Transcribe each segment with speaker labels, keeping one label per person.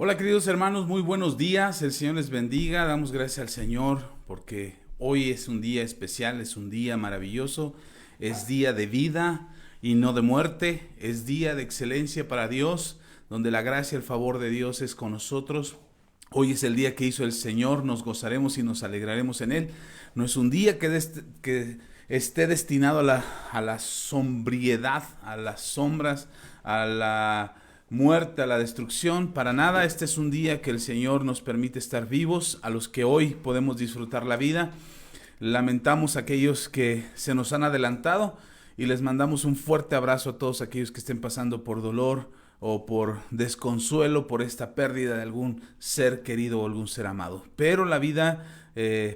Speaker 1: Hola queridos hermanos, muy buenos días, el Señor les bendiga, damos gracias al Señor porque hoy es un día especial, es un día maravilloso, es día de vida y no de muerte, es día de excelencia para Dios, donde la gracia y el favor de Dios es con nosotros. Hoy es el día que hizo el Señor, nos gozaremos y nos alegraremos en Él. No es un día que esté destinado a la sombriedad, a las sombras, a la muerte, a la destrucción. Para nada, este es un día que el Señor nos permite estar vivos, a los que hoy podemos disfrutar la vida. Lamentamos a aquellos que se nos han adelantado y les mandamos un fuerte abrazo a todos aquellos que estén pasando por dolor o por desconsuelo por esta pérdida de algún ser querido o algún ser amado. Pero la vida,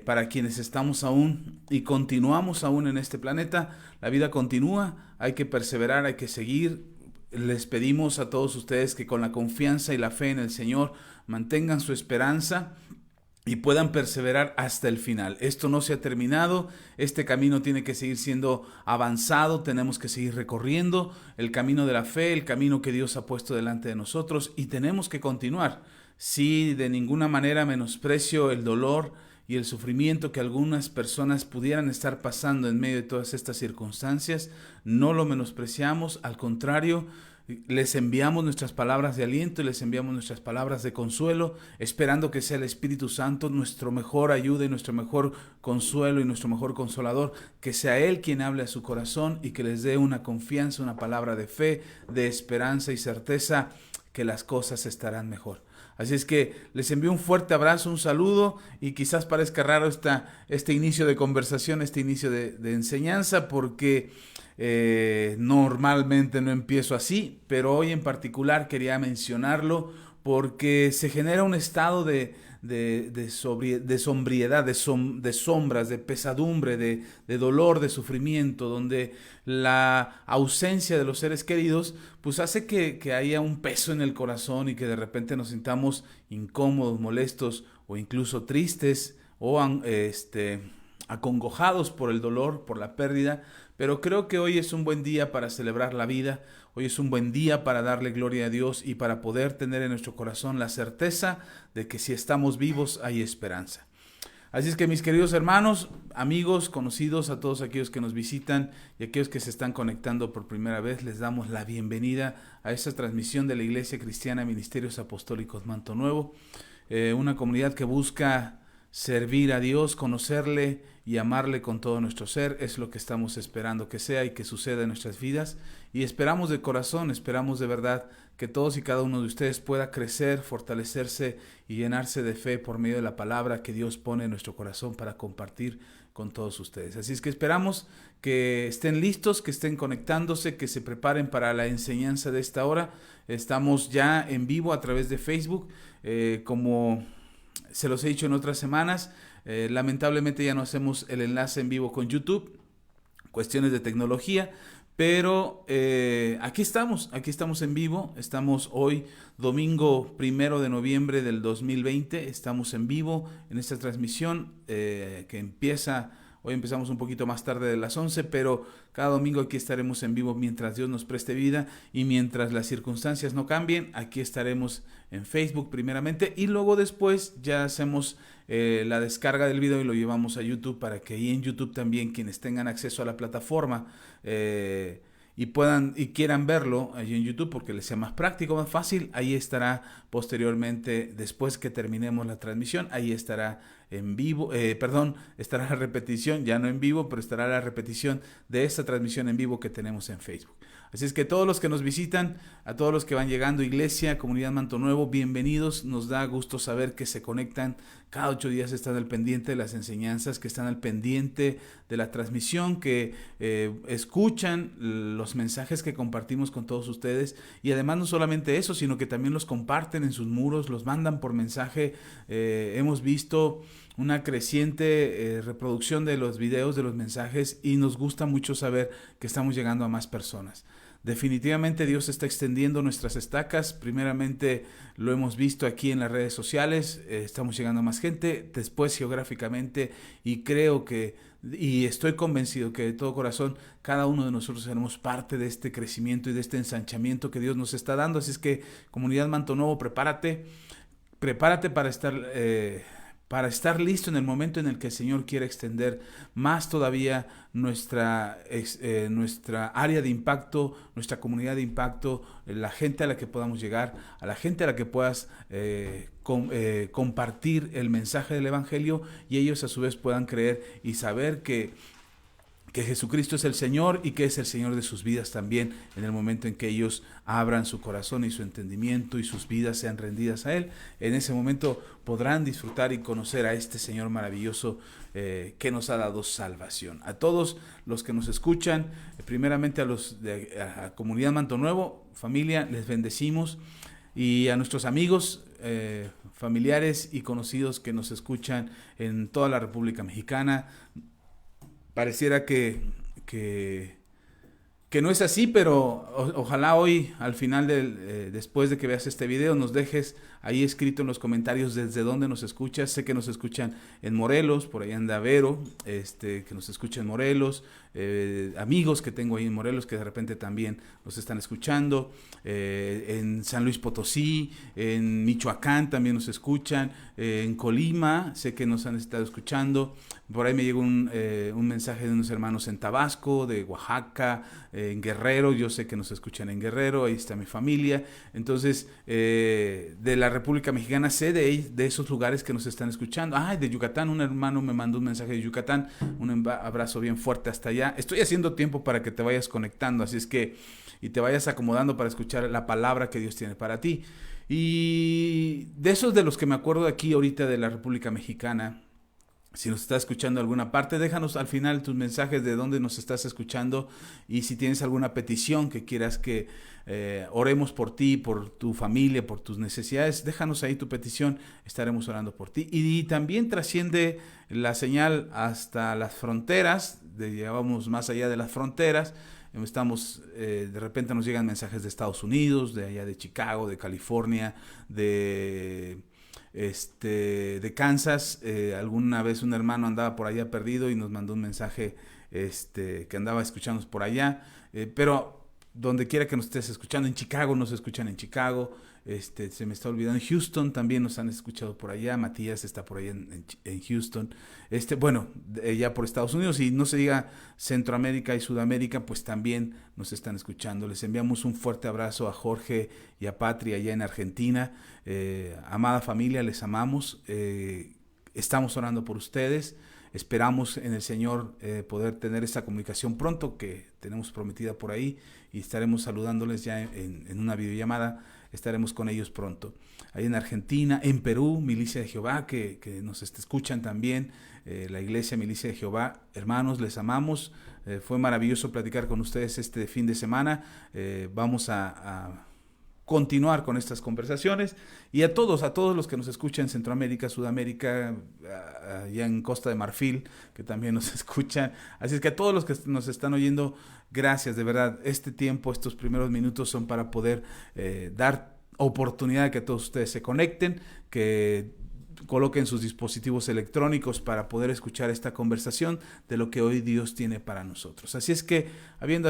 Speaker 1: para quienes estamos aún y continuamos aún en este planeta, la vida continúa, hay que perseverar, hay que seguir. Les pedimos a todos ustedes que con la confianza y la fe en el Señor mantengan su esperanza y puedan perseverar hasta el final. Esto no se ha terminado, este camino tiene que seguir siendo avanzado, tenemos que seguir recorriendo el camino de la fe, el camino que Dios ha puesto delante de nosotros y tenemos que continuar. Sí, de ninguna manera menosprecio el dolor y el sufrimiento que algunas personas pudieran estar pasando en medio de todas estas circunstancias, no lo menospreciamos, al contrario, les enviamos nuestras palabras de aliento y les enviamos nuestras palabras de consuelo, esperando que sea el Espíritu Santo nuestro mejor ayuda y nuestro mejor consuelo y nuestro mejor consolador, que sea Él quien hable a su corazón y que les dé una confianza, una palabra de fe, de esperanza y certeza que las cosas estarán mejor. Así es que les envío un fuerte abrazo, un saludo y quizás parezca raro este inicio de conversación, este inicio de enseñanza porque normalmente no empiezo así, pero hoy en particular quería mencionarlo porque se genera un estado de sombriedad, de sombras, de pesadumbre, de dolor, de sufrimiento, donde la ausencia de los seres queridos pues hace que haya un peso en el corazón y que de repente nos sintamos incómodos, molestos o incluso tristes o acongojados por el dolor, por la pérdida. Pero creo que hoy es un buen día para celebrar la vida, hoy es un buen día para darle gloria a Dios y para poder tener en nuestro corazón la certeza de que si estamos vivos hay esperanza. Así es que mis queridos hermanos, amigos, conocidos, a todos aquellos que nos visitan y aquellos que se están conectando por primera vez, les damos la bienvenida a esta transmisión de la Iglesia Cristiana Ministerios Apostólicos Manto Nuevo, una comunidad que busca servir a Dios, conocerle y amarle con todo nuestro ser. Es lo que estamos esperando que sea y que suceda en nuestras vidas, y esperamos de corazón, esperamos de verdad que todos y cada uno de ustedes pueda crecer, fortalecerse y llenarse de fe por medio de la palabra que Dios pone en nuestro corazón para compartir con todos ustedes. Así es que esperamos que estén listos, que estén conectándose, que se preparen para la enseñanza de esta hora. Estamos ya en vivo a través de Facebook, como se los he dicho en otras semanas. Lamentablemente ya no hacemos el enlace en vivo con YouTube, cuestiones de tecnología, pero aquí estamos en vivo, estamos hoy domingo 1 de noviembre del 2020, estamos en vivo en esta transmisión que empieza. Hoy empezamos un poquito más tarde de las 11, pero cada domingo aquí estaremos en vivo mientras Dios nos preste vida y mientras las circunstancias no cambien. Aquí estaremos en Facebook primeramente y luego después ya hacemos la descarga del video y lo llevamos a YouTube para que ahí en YouTube también quienes tengan acceso a la plataforma y puedan y quieran verlo ahí en YouTube porque les sea más práctico, más fácil, ahí estará posteriormente, después que terminemos la transmisión, ahí estará en vivo, estará la repetición, ya no en vivo, pero estará la repetición de esta transmisión en vivo que tenemos en Facebook. Así es que todos los que nos visitan, a todos los que van llegando, Iglesia, Comunidad Manto Nuevo, bienvenidos. Nos da gusto saber que se conectan cada 8 días, están al pendiente de las enseñanzas, que están al pendiente de la transmisión, que escuchan los mensajes que compartimos con todos ustedes. Y además no solamente eso, sino que también los comparten en sus muros, los mandan por mensaje. Hemos visto una creciente reproducción de los videos, de los mensajes, y nos gusta mucho saber que estamos llegando a más personas. Definitivamente Dios está extendiendo nuestras estacas. Primeramente lo hemos visto aquí en las redes sociales, estamos llegando a más gente, después geográficamente, y creo que, y estoy convencido que de todo corazón cada uno de nosotros seremos parte de este crecimiento y de este ensanchamiento que Dios nos está dando. Así es que, comunidad Manto Nuevo, prepárate para estar listo en el momento en el que el Señor quiera extender más todavía nuestra área de impacto, nuestra comunidad de impacto, la gente a la que podamos llegar, a la gente a la que puedas compartir el mensaje del Evangelio, y ellos a su vez puedan creer y saber que Jesucristo es el Señor y que es el Señor de sus vidas también, en el momento en que ellos abran su corazón y su entendimiento y sus vidas sean rendidas a Él. En ese momento podrán disfrutar y conocer a este Señor maravilloso que nos ha dado salvación. A todos los que nos escuchan, primeramente a los de a Comunidad Manto Nuevo, familia, les bendecimos, y a nuestros amigos, familiares y conocidos que nos escuchan en toda la República Mexicana. Pareciera que no es así, pero ojalá hoy, al final, después de que veas este video, nos dejes ahí escrito en los comentarios desde dónde nos escuchas. Sé que nos escuchan en Morelos, por ahí anda Vero, que nos escucha en Morelos, amigos que tengo ahí en Morelos que de repente también nos están escuchando, en San Luis Potosí, en Michoacán también nos escuchan, en Colima sé que nos han estado escuchando. Por ahí me llegó un mensaje de unos hermanos en Tabasco, de Oaxaca, en Guerrero. Yo sé que nos escuchan en Guerrero, ahí está mi familia. Entonces, de la República Mexicana sé de esos lugares que nos están escuchando. De Yucatán, un hermano me mandó un mensaje de Yucatán. Un abrazo bien fuerte hasta allá. Estoy haciendo tiempo para que te vayas conectando, así es que, y te vayas acomodando para escuchar la palabra que Dios tiene para ti. Y de esos de los que me acuerdo aquí ahorita de la República Mexicana, si nos estás escuchando en alguna parte, déjanos al final tus mensajes de dónde nos estás escuchando, y si tienes alguna petición que quieras que oremos por ti, por tu familia, por tus necesidades, déjanos ahí tu petición, estaremos orando por ti. Y también trasciende la señal hasta las fronteras, llegamos más allá de las fronteras. De repente nos llegan mensajes de Estados Unidos, de allá de Chicago, de California, de Kansas. Alguna vez un hermano andaba por allá perdido y nos mandó un mensaje que andaba escuchándonos por allá, pero donde quiera que nos estés escuchando, en Chicago nos escuchan en Chicago, se me está olvidando, en Houston también nos han escuchado por allá. Matías está por allá en Houston, ya por Estados Unidos, y no se diga Centroamérica y Sudamérica, pues también nos están escuchando. Les enviamos un fuerte abrazo a Jorge y a Patria allá en Argentina. Amada familia, les amamos, estamos orando por ustedes. Esperamos en el Señor poder tener esta comunicación pronto, que tenemos prometida por ahí, y estaremos saludándoles ya en una videollamada. Estaremos con ellos pronto. Ahí en Argentina, en Perú, Milicia de Jehová, que nos escuchan también, la iglesia Milicia de Jehová. Hermanos, les amamos. Fue maravilloso platicar con ustedes este fin de semana. Vamos a continuar con estas conversaciones, y a todos los que nos escuchan en Centroamérica, Sudamérica, allá en Costa de Marfil, que también nos escuchan. Así es que a todos los que nos están oyendo, gracias, de verdad. Este tiempo, estos primeros minutos son para poder dar oportunidad de que todos ustedes se conecten, que coloquen sus dispositivos electrónicos para poder escuchar esta conversación de lo que hoy Dios tiene para nosotros. Así es que, habiendo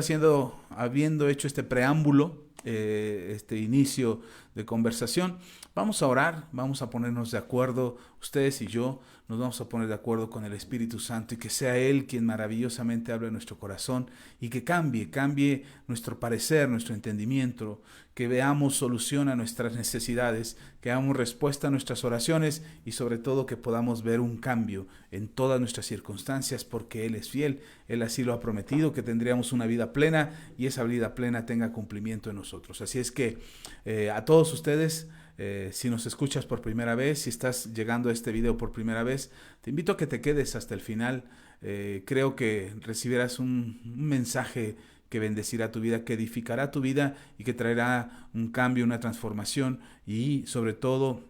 Speaker 1: hecho este preámbulo, este inicio de conversación, vamos a orar, vamos a ponernos de acuerdo, ustedes y yo nos vamos a poner de acuerdo con el Espíritu Santo, y que sea Él quien maravillosamente hable en nuestro corazón, y que cambie nuestro parecer, nuestro entendimiento, que veamos solución a nuestras necesidades, que hagamos respuesta a nuestras oraciones, y sobre todo que podamos ver un cambio en todas nuestras circunstancias, porque Él es fiel. Él así lo ha prometido, que tendríamos una vida plena, y esa vida plena tenga cumplimiento en nosotros. Así es que a todos ustedes, si nos escuchas por primera vez, si estás llegando a este video por primera vez, te invito a que te quedes hasta el final. Creo que recibirás un mensaje que bendecirá tu vida, que edificará tu vida, y que traerá un cambio, una transformación, y sobre todo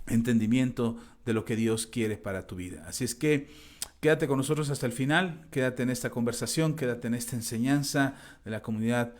Speaker 1: entendimiento de lo que Dios quiere para tu vida. Así es que quédate con nosotros hasta el final, quédate en esta conversación, quédate en esta enseñanza de la comunidad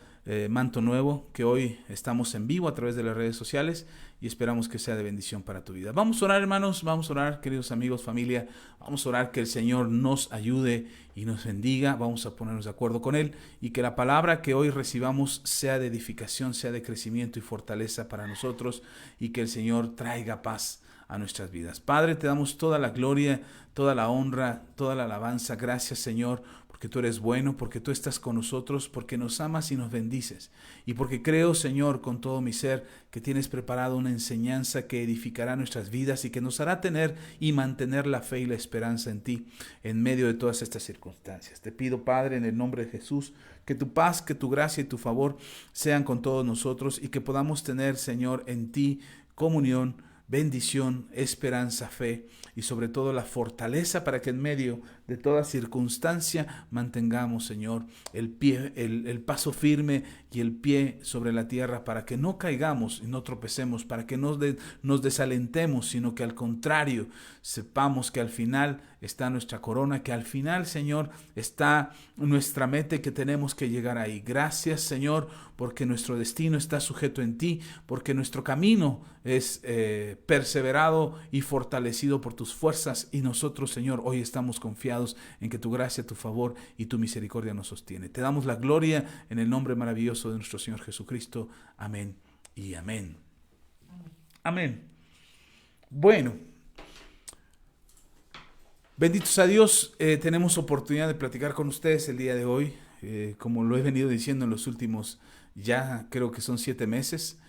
Speaker 1: Manto Nuevo, que hoy estamos en vivo a través de las redes sociales y esperamos que sea de bendición para tu vida. Vamos a orar, hermanos, vamos a orar, queridos amigos, familia, vamos a orar que el Señor nos ayude y nos bendiga, vamos a ponernos de acuerdo con Él y que la palabra que hoy recibamos sea de edificación, sea de crecimiento y fortaleza para nosotros y que el Señor traiga paz a nuestras vidas. Padre, te damos toda la gloria, toda la honra, toda la alabanza. Gracias, Señor, porque tú eres bueno, porque tú estás con nosotros, porque nos amas y nos bendices. Y porque creo, Señor, con todo mi ser, que tienes preparado una enseñanza que edificará nuestras vidas y que nos hará tener y mantener la fe y la esperanza en ti en medio de todas estas circunstancias. Te pido, Padre, en el nombre de Jesús, que tu paz, que tu gracia y tu favor sean con todos nosotros y que podamos tener, Señor, en ti comunión, bendición, esperanza, fe y sobre todo la fortaleza para que en medio de toda circunstancia mantengamos, Señor, el paso firme y el pie sobre la tierra para que no caigamos y no tropecemos, para que no nos desalentemos, sino que al contrario sepamos que al final está nuestra corona, que al final, Señor, está nuestra meta y que tenemos que llegar ahí. Gracias, Señor, porque nuestro destino está sujeto en ti, porque nuestro camino es perseverado y fortalecido por tus fuerzas y nosotros, Señor, hoy estamos confiados en que tu gracia, tu favor y tu misericordia nos sostiene. Te damos la gloria en el nombre maravilloso de nuestro Señor Jesucristo. Amén y amén. Amén. Bueno, benditos a Dios, tenemos oportunidad de platicar con ustedes el día de hoy, como lo he venido diciendo en los últimos, ya creo que son 7 meses,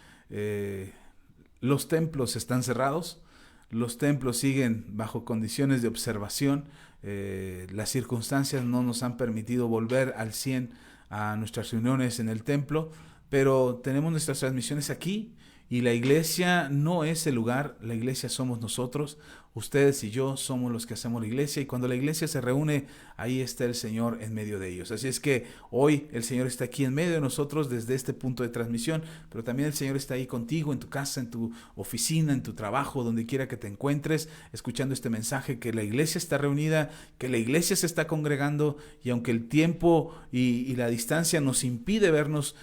Speaker 1: los templos están cerrados, los templos siguen bajo condiciones de observación, las circunstancias no nos han permitido volver al 100 a nuestras reuniones en el templo, pero tenemos nuestras transmisiones aquí y la iglesia no es el lugar, la iglesia somos nosotros, ustedes y yo somos los que hacemos la iglesia y cuando la iglesia se reúne, ahí está el Señor en medio de ellos. Así es que hoy el Señor está aquí en medio de nosotros desde este punto de transmisión, pero también el Señor está ahí contigo en tu casa, en tu oficina, en tu trabajo, donde quiera que te encuentres, escuchando este mensaje, que la iglesia está reunida, que la iglesia se está congregando y aunque el tiempo y la distancia nos impide vernos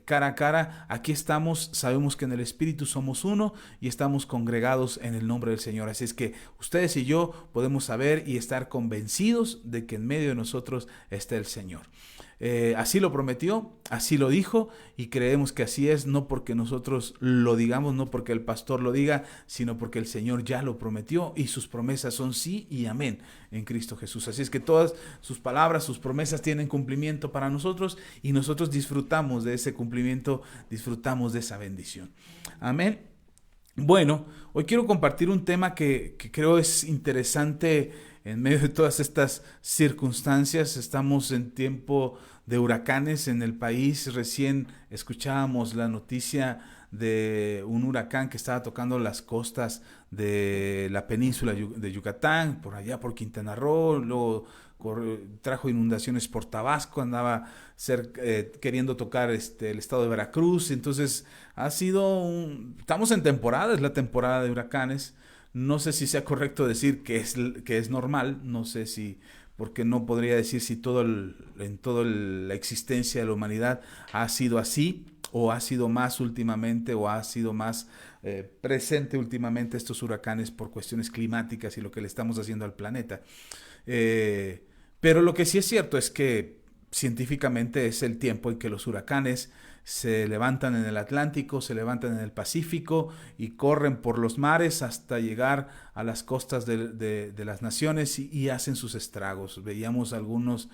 Speaker 1: cara a cara, aquí estamos, sabemos que en el Espíritu somos uno y estamos congregados en el nombre del Señor. Así es que ustedes y yo podemos saber y estar convencidos de que en medio de nosotros está el Señor. Así lo prometió, así lo dijo y creemos que así es, no porque nosotros lo digamos, no porque el pastor lo diga, sino porque el Señor ya lo prometió y sus promesas son sí y amén en Cristo Jesús. Así es que todas sus palabras, sus promesas tienen cumplimiento para nosotros y nosotros disfrutamos de ese cumplimiento, disfrutamos de esa bendición. Amén. Bueno, hoy quiero compartir un tema que creo es interesante en medio de todas estas circunstancias. Estamos en tiempo de huracanes en el país. Recién escuchábamos la noticia de un huracán que estaba tocando las costas de la península de Yucatán, por allá por Quintana Roo, luego trajo inundaciones por Tabasco, andaba queriendo tocar el estado de Veracruz. Entonces estamos en temporada, es la temporada de huracanes. No sé si sea correcto decir que es normal, no sé si, porque no podría decir si en toda la existencia de la humanidad ha sido así, o ha sido más últimamente, o ha sido más presente últimamente estos huracanes por cuestiones climáticas y lo que le estamos haciendo al planeta. Pero lo que sí es cierto es que científicamente es el tiempo en que los huracanes se levantan en el Atlántico, se levantan en el Pacífico y corren por los mares hasta llegar a las costas de las naciones y hacen sus estragos. Veíamos algunos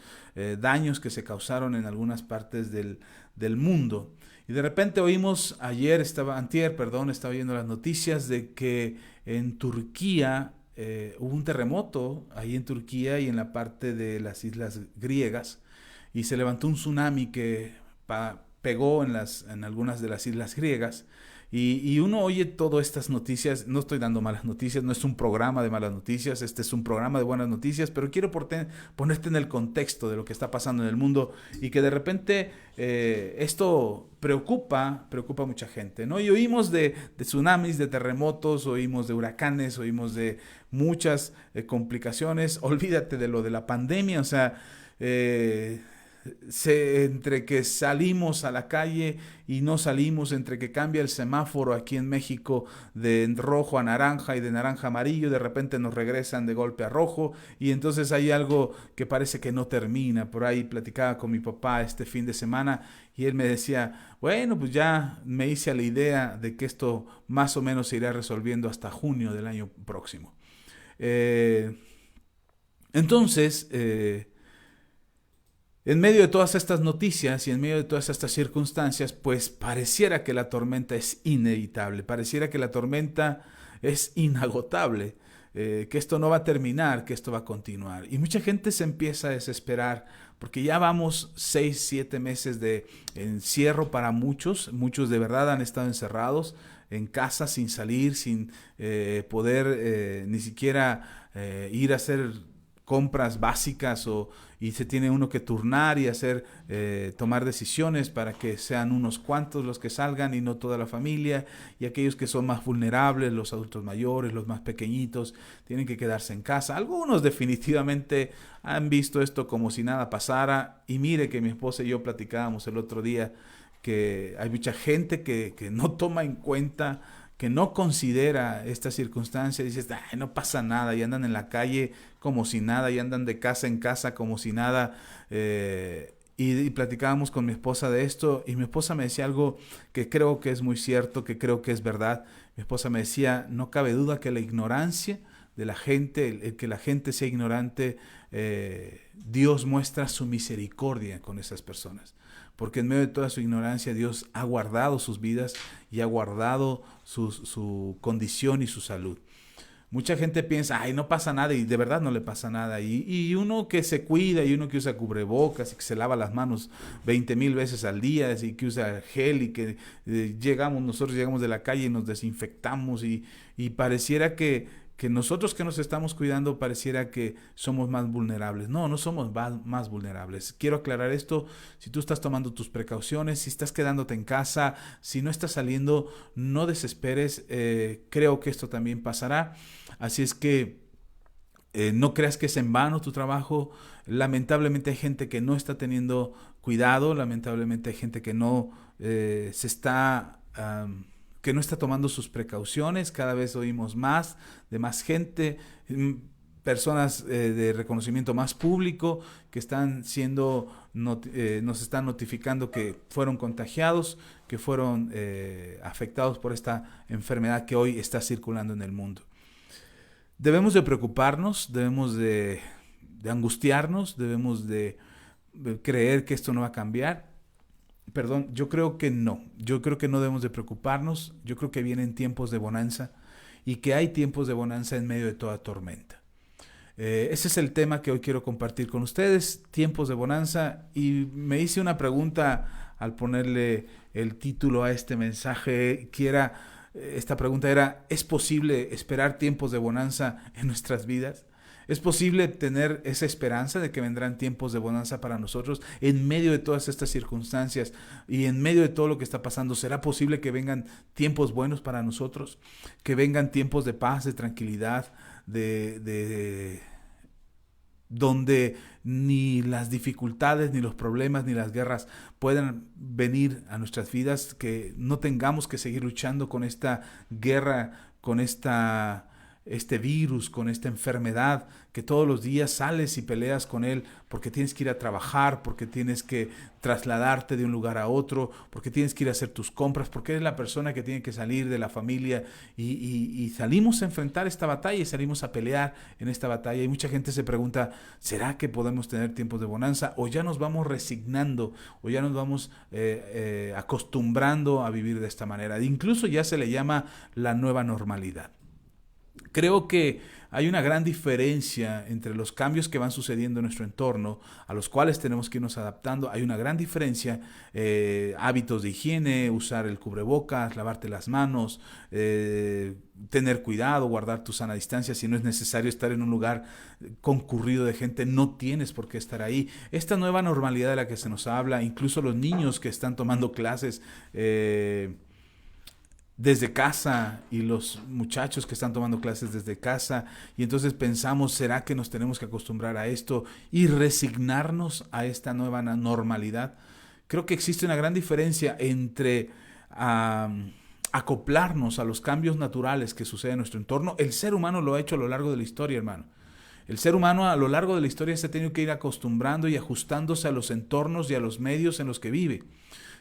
Speaker 1: daños que se causaron en algunas partes del mundo. Y de repente oímos, estaba viendo las noticias de que en Turquía hubo un terremoto, ahí en Turquía y en la parte de las islas griegas, y se levantó un tsunami que pegó en algunas de las islas griegas. Y uno oye todas estas noticias. No estoy dando malas noticias, no es un programa de malas noticias, este es un programa de buenas noticias, pero quiero ponerte en el contexto de lo que está pasando en el mundo y que de repente esto preocupa a mucha gente, ¿no? Y oímos de tsunamis, de terremotos, oímos de huracanes, oímos de muchas complicaciones. Olvídate de lo de la pandemia, o sea, entre que salimos a la calle y no salimos, entre que cambia el semáforo aquí en México de rojo a naranja y de naranja a amarillo, de repente nos regresan de golpe a rojo y entonces hay algo que parece que no termina. Por ahí platicaba con mi papá este fin de semana y él me decía, bueno, pues ya me hice a la idea de que esto más o menos se irá resolviendo hasta junio del año próximo. Eh, entonces, en medio de todas estas noticias y en medio de todas estas circunstancias, pues pareciera que la tormenta es inevitable, pareciera que la tormenta es inagotable, que esto no va a terminar, que esto va a continuar. Y mucha gente se empieza a desesperar porque ya vamos 6, 7 meses de encierro para muchos, muchos de verdad han estado encerrados en casa sin salir, sin poder ni siquiera ir a hacer compras básicas y se tiene uno que turnar y hacer tomar decisiones para que sean unos cuantos los que salgan y no toda la familia, y aquellos que son más vulnerables, los adultos mayores, los más pequeñitos, tienen que quedarse en casa. Algunos definitivamente han visto esto como si nada pasara, y mire que mi esposa y yo platicábamos el otro día que hay mucha gente que no toma en cuenta, que no considera esta circunstancia, dices, ay, no pasa nada, y andan en la calle como si nada, y andan de casa en casa como si nada. Y platicábamos con mi esposa de esto, y mi esposa me decía algo que creo que es muy cierto, que creo que es verdad. Mi esposa me decía, no cabe duda que la ignorancia de la gente, el que la gente sea ignorante, Dios muestra su misericordia con esas personas. Porque en medio de toda su ignorancia Dios ha guardado sus vidas y ha guardado su condición y su salud. Mucha gente piensa, ay, no pasa nada, y de verdad no le pasa nada. Y uno que se cuida, y uno que usa cubrebocas, y que se lava las manos 20,000 veces al día, y que usa gel, y que nosotros llegamos de la calle y nos desinfectamos, y pareciera que nosotros que nos estamos cuidando pareciera que somos más vulnerables. No, no somos más vulnerables. Quiero aclarar esto: si tú estás tomando tus precauciones, si estás quedándote en casa, si no estás saliendo, no desesperes. Creo que esto también pasará. Así es que no creas que es en vano tu trabajo. Lamentablemente hay gente que no está teniendo cuidado, lamentablemente hay gente que no que no está tomando sus precauciones. Cada vez oímos más de más gente, personas de reconocimiento más público que están nos están notificando que fueron contagiados, que fueron afectados por esta enfermedad que hoy está circulando en el mundo. Debemos de preocuparnos, debemos de angustiarnos, debemos de creer que esto no va a cambiar. Perdón, yo creo que no. Yo creo que no debemos de preocuparnos. Yo creo que vienen tiempos de bonanza, y que hay tiempos de bonanza en medio de toda tormenta. Ese es el tema que hoy quiero compartir con ustedes, tiempos de bonanza. Y me hice una pregunta al ponerle el título a este mensaje, esta pregunta era: ¿es posible esperar tiempos de bonanza en nuestras vidas? ¿Es posible tener esa esperanza de que vendrán tiempos de bonanza para nosotros en medio de todas estas circunstancias y en medio de todo lo que está pasando? ¿Será posible que vengan tiempos buenos para nosotros? Que vengan tiempos de paz, de tranquilidad, donde ni las dificultades, ni los problemas, ni las guerras puedan venir a nuestras vidas, que no tengamos que seguir luchando con esta guerra, con este virus, con esta enfermedad, que todos los días sales y peleas con él porque tienes que ir a trabajar, porque tienes que trasladarte de un lugar a otro, porque tienes que ir a hacer tus compras, porque eres la persona que tiene que salir de la familia, y salimos a enfrentar esta batalla y salimos a pelear en esta batalla. Y mucha gente se pregunta, ¿será que podemos tener tiempos de bonanza, o ya nos vamos resignando, o ya nos vamos acostumbrando a vivir de esta manera? Incluso ya se le llama la nueva normalidad. Creo que hay una gran diferencia entre los cambios que van sucediendo en nuestro entorno, a los cuales tenemos que irnos adaptando. Hay una gran diferencia, hábitos de higiene, usar el cubrebocas, lavarte las manos, tener cuidado, guardar tu sana distancia. Si no es necesario estar en un lugar concurrido de gente, no tienes por qué estar ahí. Esta nueva normalidad de la que se nos habla, incluso los niños que están tomando clases, desde casa y los muchachos que están tomando clases desde casa, y entonces pensamos, ¿será que nos tenemos que acostumbrar a esto y resignarnos a esta nueva normalidad? Creo que existe una gran diferencia entre acoplarnos a los cambios naturales que suceden en nuestro entorno. El ser humano lo ha hecho a lo largo de la historia, hermano. El ser humano a lo largo de la historia se ha tenido que ir acostumbrando y ajustándose a los entornos y a los medios en los que vive.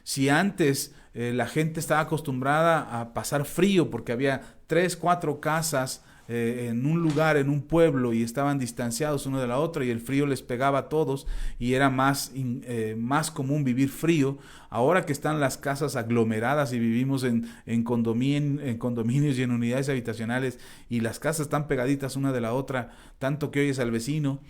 Speaker 1: Si antes la gente estaba acostumbrada a pasar frío porque había 3, 4 casas en un lugar, en un pueblo, y estaban distanciados uno de la otra y el frío les pegaba a todos y era más común vivir frío, ahora que están las casas aglomeradas y vivimos en condominios y en unidades habitacionales y las casas están pegaditas una de la otra, tanto que oyes al vecino,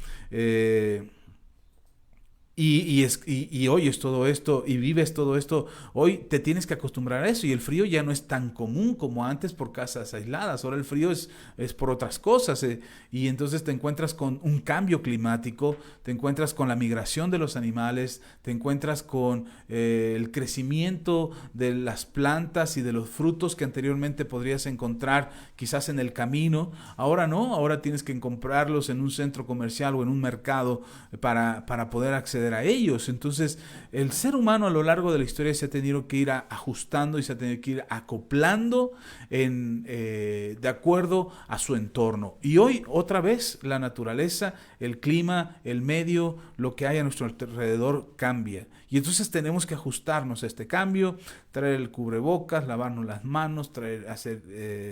Speaker 1: y oyes todo esto y vives todo esto, hoy te tienes que acostumbrar a eso, y el frío ya no es tan común como antes por casas aisladas. Ahora el frío es por otras cosas, y entonces te encuentras con un cambio climático, te encuentras con la migración de los animales, te encuentras con el crecimiento de las plantas y de los frutos que anteriormente podrías encontrar quizás en el camino. Ahora no, ahora tienes que comprarlos en un centro comercial o en un mercado para poder acceder a ellos. Entonces el ser humano a lo largo de la historia se ha tenido que ir ajustando y se ha tenido que ir acoplando de acuerdo a su entorno. Y hoy otra vez la naturaleza, el clima, el medio, lo que hay a nuestro alrededor cambia. Y entonces tenemos que ajustarnos a este cambio, traer el cubrebocas, lavarnos las manos,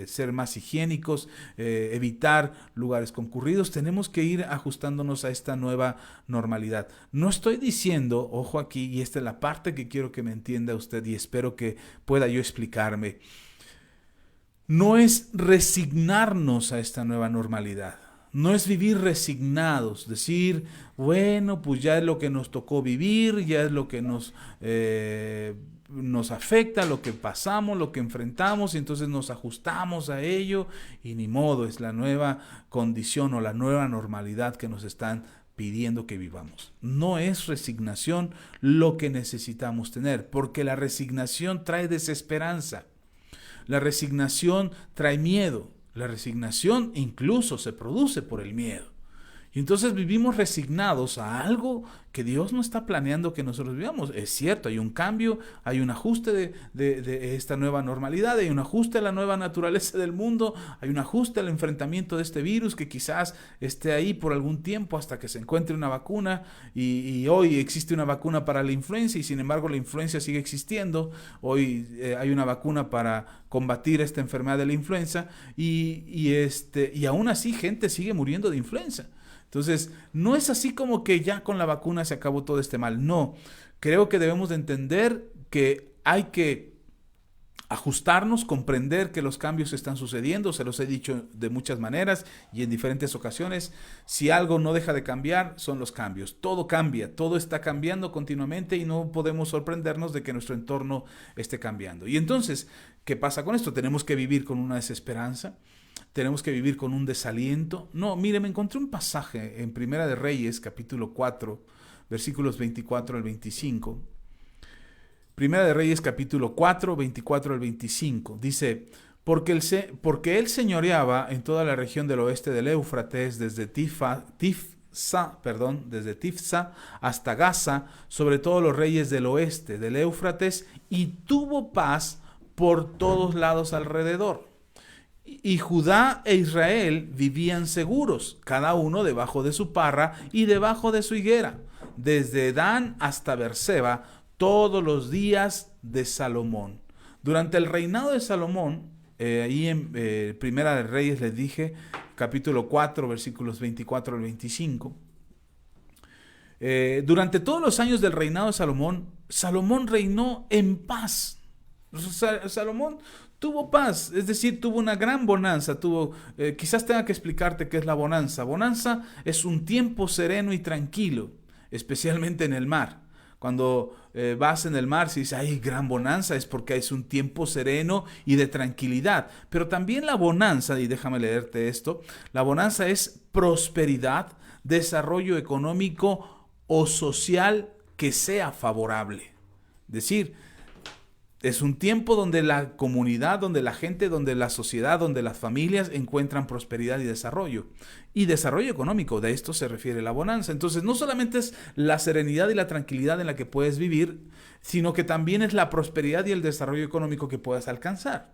Speaker 1: ser más higiénicos, evitar lugares concurridos. Tenemos que ir ajustándonos a esta nueva normalidad. No estoy diciendo, ojo aquí, y esta es la parte que quiero que me entienda usted y espero que pueda yo explicarme, no es resignarnos a esta nueva normalidad. No es vivir resignados, decir, bueno, pues ya es lo que nos tocó vivir, ya es lo que nos afecta, lo que pasamos, lo que enfrentamos, y entonces nos ajustamos a ello, y ni modo, es la nueva condición o la nueva normalidad que nos están pidiendo que vivamos. No es resignación lo que necesitamos tener, porque la resignación trae desesperanza. La resignación trae miedo. La resignación incluso se produce por el miedo. Y entonces vivimos resignados a algo que Dios no está planeando que nosotros vivamos. Es cierto, hay un cambio, hay un ajuste de esta nueva normalidad, hay un ajuste a la nueva naturaleza del mundo, hay un ajuste al enfrentamiento de este virus que quizás esté ahí por algún tiempo hasta que se encuentre una vacuna, y hoy existe una vacuna para la influenza y sin embargo la influenza sigue existiendo. Hoy hay una vacuna para combatir esta enfermedad de la influenza y aún así gente sigue muriendo de influenza. Entonces, no es así como que ya con la vacuna se acabó todo este mal. No, creo que debemos de entender que hay que ajustarnos, comprender que los cambios están sucediendo. Se los he dicho de muchas maneras y en diferentes ocasiones. Si algo no deja de cambiar, son los cambios. Todo cambia, todo está cambiando continuamente y no podemos sorprendernos de que nuestro entorno esté cambiando. Y entonces, ¿qué pasa con esto? Tenemos que vivir con una desesperanza. Tenemos que vivir con un desaliento. No, mire, me encontré un pasaje en Primera de Reyes, capítulo 4, versículos 24 al 25. Primera de Reyes, capítulo 4, 24 al 25. Dice, porque él señoreaba en toda la región del oeste del Éufrates, desde Tifsa hasta Gaza, sobre todos los reyes del oeste del Éufrates, y tuvo paz por todos lados alrededor. Y Judá e Israel vivían seguros, cada uno debajo de su parra y debajo de su higuera, desde Dan hasta Berseba, todos los días de Salomón. Durante el reinado de Salomón, ahí en Primera de Reyes les dije, capítulo 4, versículos 24 al 25, durante todos los años del reinado de Salomón, Salomón reinó en paz. Salomón tuvo paz, es decir, tuvo una gran bonanza. Quizás tenga que explicarte qué es la bonanza. Bonanza es un tiempo sereno y tranquilo, especialmente en el mar. Cuando vas en el mar, si dices, hay gran bonanza, es porque es un tiempo sereno y de tranquilidad. Pero también la bonanza, y déjame leerte esto, la bonanza es prosperidad, desarrollo económico o social que sea favorable. Es decir, Es un tiempo donde la comunidad, donde la gente, donde la sociedad, donde las familias encuentran prosperidad y desarrollo. Y desarrollo económico, de esto se refiere la bonanza. Entonces, no solamente es la serenidad y la tranquilidad en la que puedes vivir, sino que también es la prosperidad y el desarrollo económico que puedas alcanzar.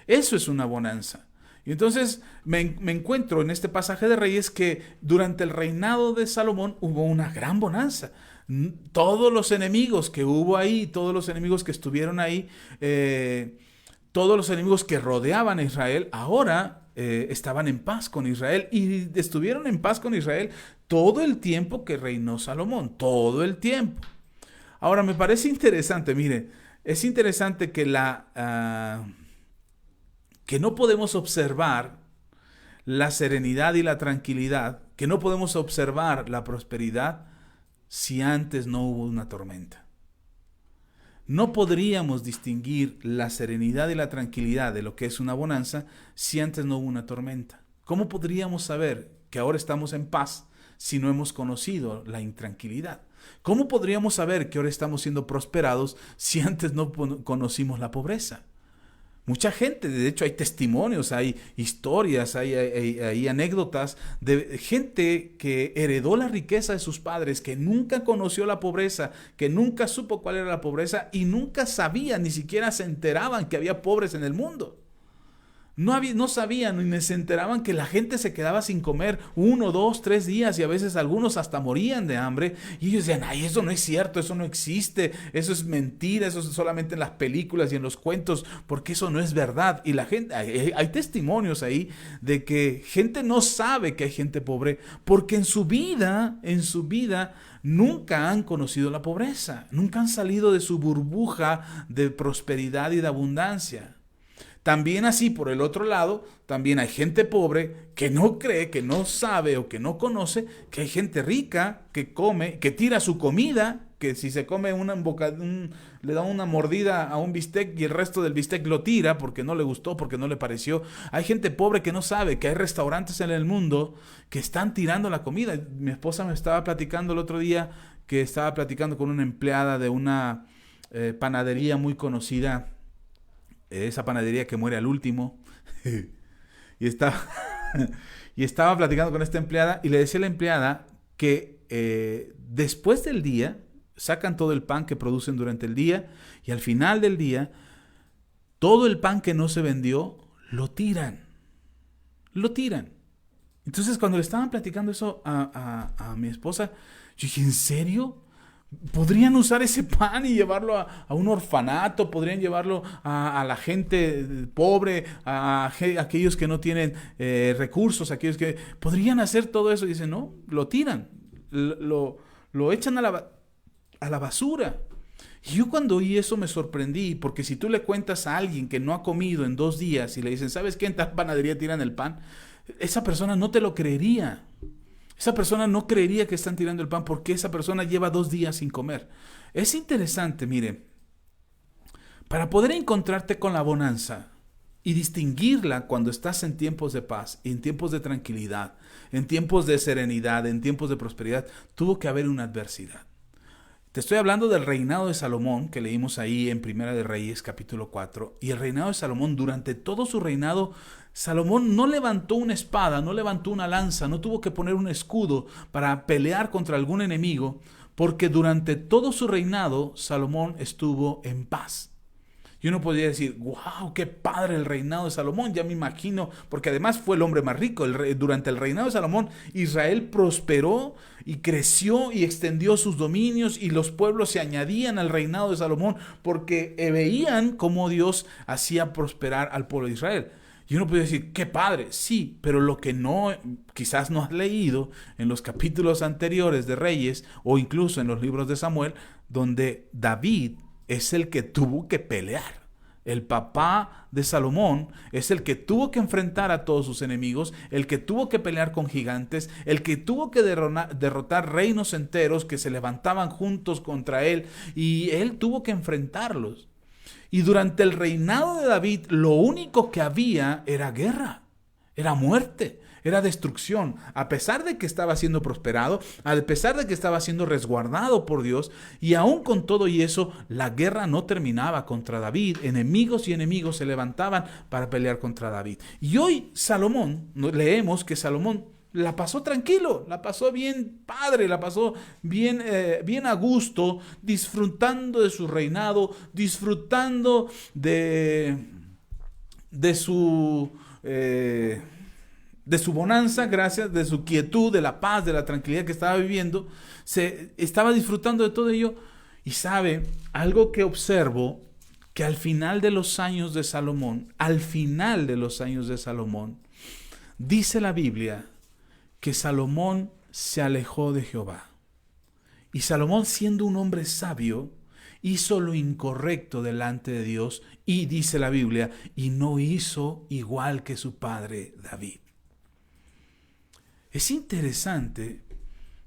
Speaker 1: Eso es una bonanza. Y entonces me encuentro en este pasaje de Reyes que durante el reinado de Salomón hubo una gran bonanza. Todos los enemigos que hubo ahí, todos los enemigos que estuvieron ahí, todos los enemigos que rodeaban a Israel, ahora estaban en paz con Israel y estuvieron en paz con Israel todo el tiempo que reinó Salomón, todo el tiempo. Ahora me parece interesante, mire, es interesante que que no podemos observar la serenidad y la tranquilidad, que no podemos observar la prosperidad si antes no hubo una tormenta. No podríamos distinguir la serenidad y la tranquilidad de lo que es una bonanza si antes no hubo una tormenta. ¿Cómo podríamos saber que ahora estamos en paz si no hemos conocido la intranquilidad? ¿Cómo podríamos saber que ahora estamos siendo prosperados si antes no conocimos la pobreza? Mucha gente, de hecho hay testimonios, hay historias, hay anécdotas de gente que heredó la riqueza de sus padres, que nunca conoció la pobreza, que nunca supo cuál era la pobreza y nunca sabían, ni siquiera se enteraban que había pobres en el mundo. No sabían ni se enteraban que la gente se quedaba sin comer 1, 2, 3 días y a veces algunos hasta morían de hambre. Y ellos decían, ay, eso no es cierto, eso no existe, eso es mentira, eso es solamente en las películas y en los cuentos, porque eso no es verdad. Y la gente, hay testimonios ahí de que gente no sabe que hay gente pobre porque en su vida nunca han conocido la pobreza, nunca han salido de su burbuja de prosperidad y de abundancia. También así, por el otro lado, también hay gente pobre que no cree, que no sabe o que no conoce que hay gente rica que come, que tira su comida, que si se come le da una mordida a un bistec y el resto del bistec lo tira porque no le gustó, porque no le pareció. Hay gente pobre que no sabe que hay restaurantes en el mundo que están tirando la comida. Mi esposa me estaba platicando el otro día que estaba platicando con una empleada de una panadería muy conocida, esa panadería que muere al último, y estaba platicando con esta empleada y le decía a la empleada que después del día sacan todo el pan que producen durante el día y al final del día todo el pan que no se vendió lo tiran. Entonces cuando le estaban platicando eso a mi esposa, yo dije, ¿en serio? Podrían usar ese pan y llevarlo a un orfanato, podrían llevarlo a la gente pobre, a aquellos que no tienen recursos, aquellos que podrían hacer todo eso. Y dicen, no, lo tiran, lo echan a la basura. Y yo cuando oí eso me sorprendí, porque si tú le cuentas a alguien que no ha comido en 2 días y le dicen, ¿sabes qué? En tal panadería tiran el pan, esa persona no te lo creería. Esa persona no creería que están tirando el pan porque esa persona lleva 2 días sin comer. Es interesante, mire, para poder encontrarte con la bonanza y distinguirla cuando estás en tiempos de paz, en tiempos de tranquilidad, en tiempos de serenidad, en tiempos de prosperidad, tuvo que haber una adversidad. Te estoy hablando del reinado de Salomón, que leímos ahí en Primera de Reyes, capítulo 4. Y el reinado de Salomón, durante todo su reinado, Salomón no levantó una espada, no levantó una lanza, no tuvo que poner un escudo para pelear contra algún enemigo, porque durante todo su reinado, Salomón estuvo en paz. Y uno podría decir, wow, qué padre el reinado de Salomón, ya me imagino, porque además fue el hombre más rico. Durante el reinado de Salomón, Israel prosperó y creció y extendió sus dominios y los pueblos se añadían al reinado de Salomón porque veían cómo Dios hacía prosperar al pueblo de Israel. Y uno puede decir, qué padre, sí, pero lo que quizás no has leído en los capítulos anteriores de Reyes o incluso en los libros de Samuel, donde David es el que tuvo que pelear. El papá de Salomón es el que tuvo que enfrentar a todos sus enemigos, el que tuvo que pelear con gigantes, el que tuvo que derrotar reinos enteros que se levantaban juntos contra él, y él tuvo que enfrentarlos. Y durante el reinado de David, lo único que había era guerra, era muerte, era destrucción. A pesar de que estaba siendo prosperado, a pesar de que estaba siendo resguardado por Dios, y aún con todo y eso, la guerra no terminaba contra David. Enemigos y enemigos se levantaban para pelear contra David. Y hoy Salomón, leemos que Salomón la pasó tranquilo, la pasó bien padre, la pasó bien, bien a gusto, disfrutando de su reinado, disfrutando de su bonanza, gracias, de su quietud, de la paz, de la tranquilidad que estaba viviendo. Se estaba disfrutando de todo ello. Y sabe, algo que observo, que al final de los años de Salomón, dice la Biblia que Salomón se alejó de Jehová. Y Salomón, siendo un hombre sabio, hizo lo incorrecto delante de Dios, y dice la Biblia, y no hizo igual que su padre David. Es interesante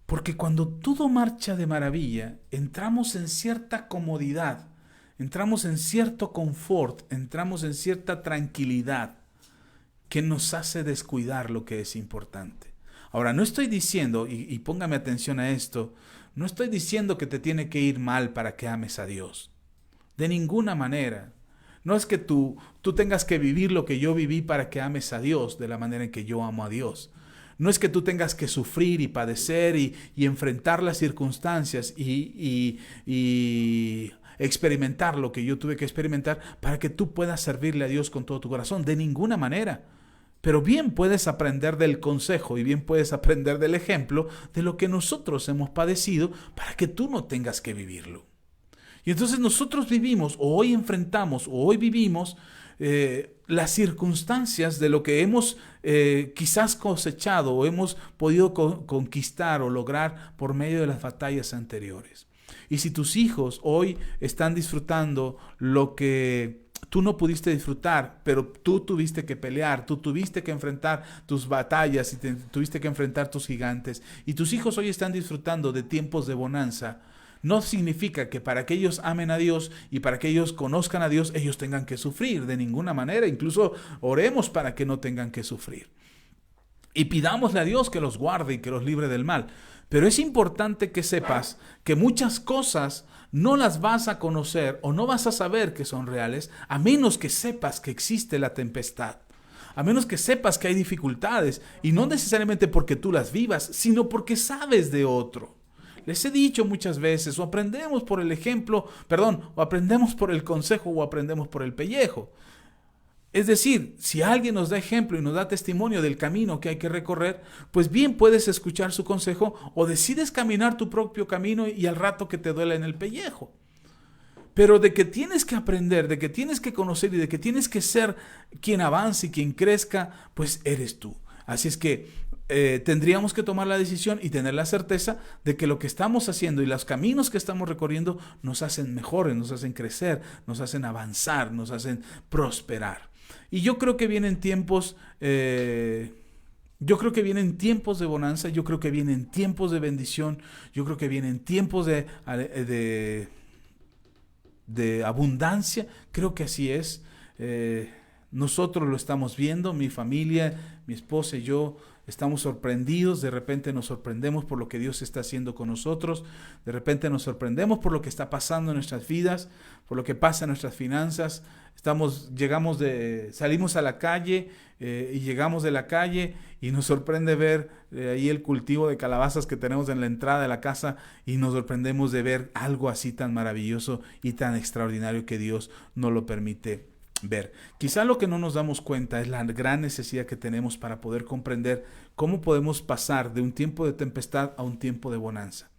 Speaker 1: porque cuando todo marcha de maravilla, entramos en cierta comodidad, entramos en cierto confort, entramos en cierta tranquilidad que nos hace descuidar lo que es importante. Ahora, no estoy diciendo, y póngame atención a esto, no estoy diciendo que te tiene que ir mal para que ames a Dios. De ninguna manera. No es que tú tengas que vivir lo que yo viví para que ames a Dios de la manera en que yo amo a Dios. No es que tú tengas que sufrir y padecer y enfrentar las circunstancias y experimentar lo que yo tuve que experimentar para que tú puedas servirle a Dios con todo tu corazón. De ninguna manera. Pero bien puedes aprender del consejo y bien puedes aprender del ejemplo de lo que nosotros hemos padecido para que tú no tengas que vivirlo. Y entonces nosotros vivimos, o hoy enfrentamos, o hoy vivimos las circunstancias de lo que hemos quizás cosechado o hemos podido conquistar o lograr por medio de las batallas anteriores. Y si tus hijos hoy están disfrutando lo que tú no pudiste disfrutar, pero tú tuviste que pelear, tú tuviste que enfrentar tus batallas y tuviste que enfrentar tus gigantes, y tus hijos hoy están disfrutando de tiempos de bonanza, no significa que para que ellos amen a Dios y para que ellos conozcan a Dios, ellos tengan que sufrir de ninguna manera. Incluso oremos para que no tengan que sufrir. Y pidámosle a Dios que los guarde y que los libre del mal. Pero es importante que sepas que muchas cosas no las vas a conocer o no vas a saber que son reales a menos que sepas que existe la tempestad. A menos que sepas que hay dificultades, y no necesariamente porque tú las vivas, sino porque sabes de otro. Les he dicho muchas veces, o aprendemos por el ejemplo, o aprendemos por el consejo o aprendemos por el pellejo. Es decir, si alguien nos da ejemplo y nos da testimonio del camino que hay que recorrer, pues bien puedes escuchar su consejo o decides caminar tu propio camino y al rato que te duele en el pellejo. Pero de que tienes que aprender, de que tienes que conocer y de que tienes que ser quien avance y quien crezca, pues eres tú. Así es que tendríamos que tomar la decisión y tener la certeza de que lo que estamos haciendo y los caminos que estamos recorriendo nos hacen mejores, nos hacen crecer, nos hacen avanzar, nos hacen prosperar. Y yo creo que vienen tiempos, de bonanza, yo creo que vienen tiempos de bendición, yo creo que vienen tiempos de abundancia. Creo que así es. Nosotros lo estamos viendo, mi familia, mi esposa y yo estamos sorprendidos. De repente nos sorprendemos por lo que Dios está haciendo con nosotros. De repente nos sorprendemos por lo que está pasando en nuestras vidas, por lo que pasa en nuestras finanzas. Salimos a la calle y llegamos de la calle y nos sorprende ver ahí el cultivo de calabazas que tenemos en la entrada de la casa, y nos sorprendemos de ver algo así tan maravilloso y tan extraordinario que Dios nos lo permite ver. Quizá lo que no nos damos cuenta es la gran necesidad que tenemos para poder comprender cómo podemos pasar de un tiempo de tempestad a un tiempo de bonanza.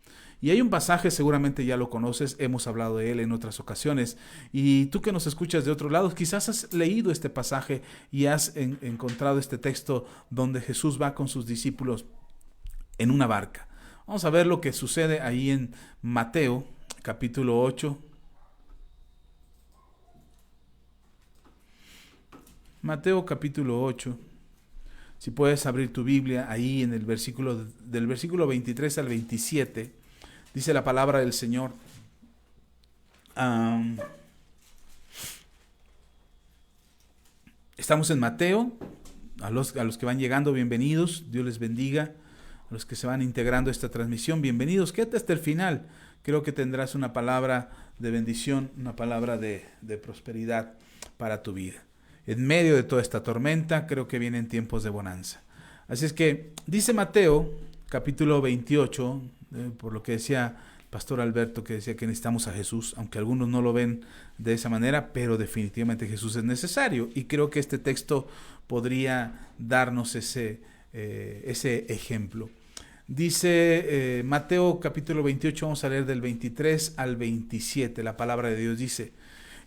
Speaker 1: Y hay un pasaje, seguramente ya lo conoces, hemos hablado de él en otras ocasiones, y tú que nos escuchas de otro lado, quizás has leído este pasaje y has encontrado este texto donde Jesús va con sus discípulos en una barca. Vamos a ver lo que sucede ahí en Mateo, capítulo 8. Mateo capítulo 8, si puedes abrir tu Biblia ahí en el del versículo 23 al 27, dice la palabra del Señor. Estamos en Mateo, A los que van llegando, bienvenidos, Dios les bendiga. A los que se van integrando a esta transmisión, bienvenidos. Quédate hasta el final. Creo que tendrás una palabra de bendición, una palabra de prosperidad para tu vida. En medio de toda esta tormenta, creo que vienen tiempos de bonanza. Así es que dice Mateo, capítulo 28, por lo que decía el pastor Alberto, que decía que necesitamos a Jesús, aunque algunos no lo ven de esa manera, pero definitivamente Jesús es necesario. Y creo que este texto podría darnos ese ejemplo. Dice Mateo capítulo 28, vamos a leer del 23 al 27, la palabra de Dios dice: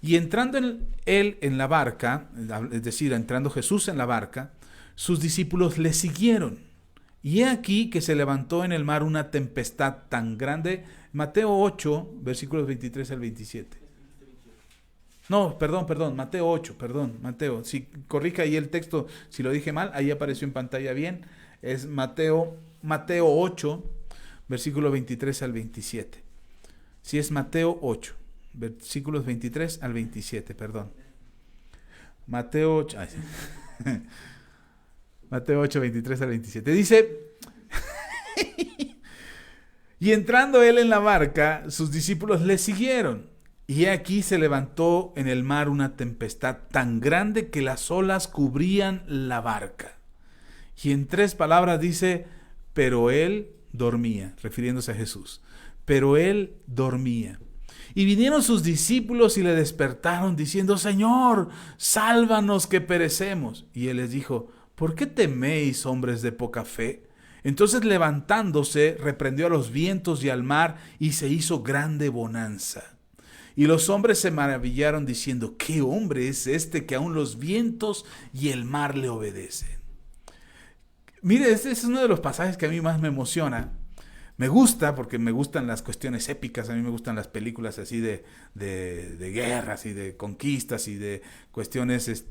Speaker 1: y entrando él en la barca, es decir, entrando Jesús en la barca, sus discípulos le siguieron. Y he aquí que se levantó en el mar una tempestad tan grande. Mateo 8, versículos 23 al 27. No, perdón, Mateo 8, Mateo. Si corrija ahí el texto, si lo dije mal, ahí apareció en pantalla bien. Es Mateo 8, versículos 23 al 27. Si es Mateo 8, versículos 23 al 27, perdón. Mateo 8, Mateo 8, 23 al 27. Dice: y entrando él en la barca, sus discípulos le siguieron. Y aquí se levantó en el mar una tempestad tan grande que las olas cubrían la barca. Y en 3 palabras dice: pero él dormía, refiriéndose a Jesús. Pero él dormía. Y vinieron sus discípulos y le despertaron diciendo: Señor, sálvanos que perecemos. Y él les dijo: ¿por qué teméis, hombres de poca fe? Entonces levantándose, reprendió a los vientos y al mar, y se hizo grande bonanza. Y los hombres se maravillaron diciendo: ¿qué hombre es este que aun los vientos y el mar le obedecen? Mire, este es uno de los pasajes que a mí más me emociona. Me gusta porque me gustan las cuestiones épicas, a mí me gustan las películas así de guerras y de conquistas y de cuestiones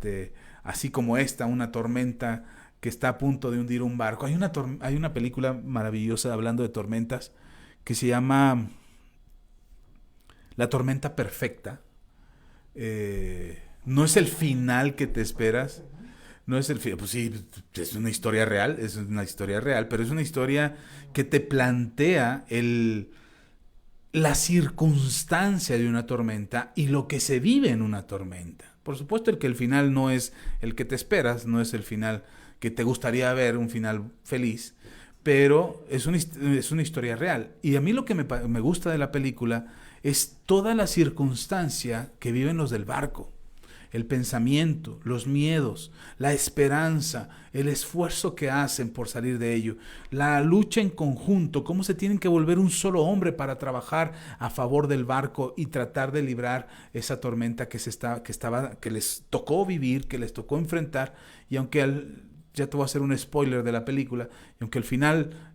Speaker 1: así como esta, una tormenta que está a punto de hundir un barco. Hay una película maravillosa hablando de tormentas que se llama La tormenta perfecta. No es el final que te esperas. No es el final, pues sí, es una historia real, pero es una historia que te plantea la circunstancia de una tormenta y lo que se vive en una tormenta. Por supuesto que el final no es el que te esperas, no es el final que te gustaría ver, un final feliz, pero es una historia real. Y a mí lo que me gusta de la película es toda la circunstancia que viven los del barco. El pensamiento, los miedos, la esperanza, el esfuerzo que hacen por salir de ello, la lucha en conjunto, cómo se tienen que volver un solo hombre para trabajar a favor del barco y tratar de librar esa tormenta que les tocó vivir, que les tocó enfrentar. Y aunque ya te voy a hacer un spoiler de la película, y aunque al final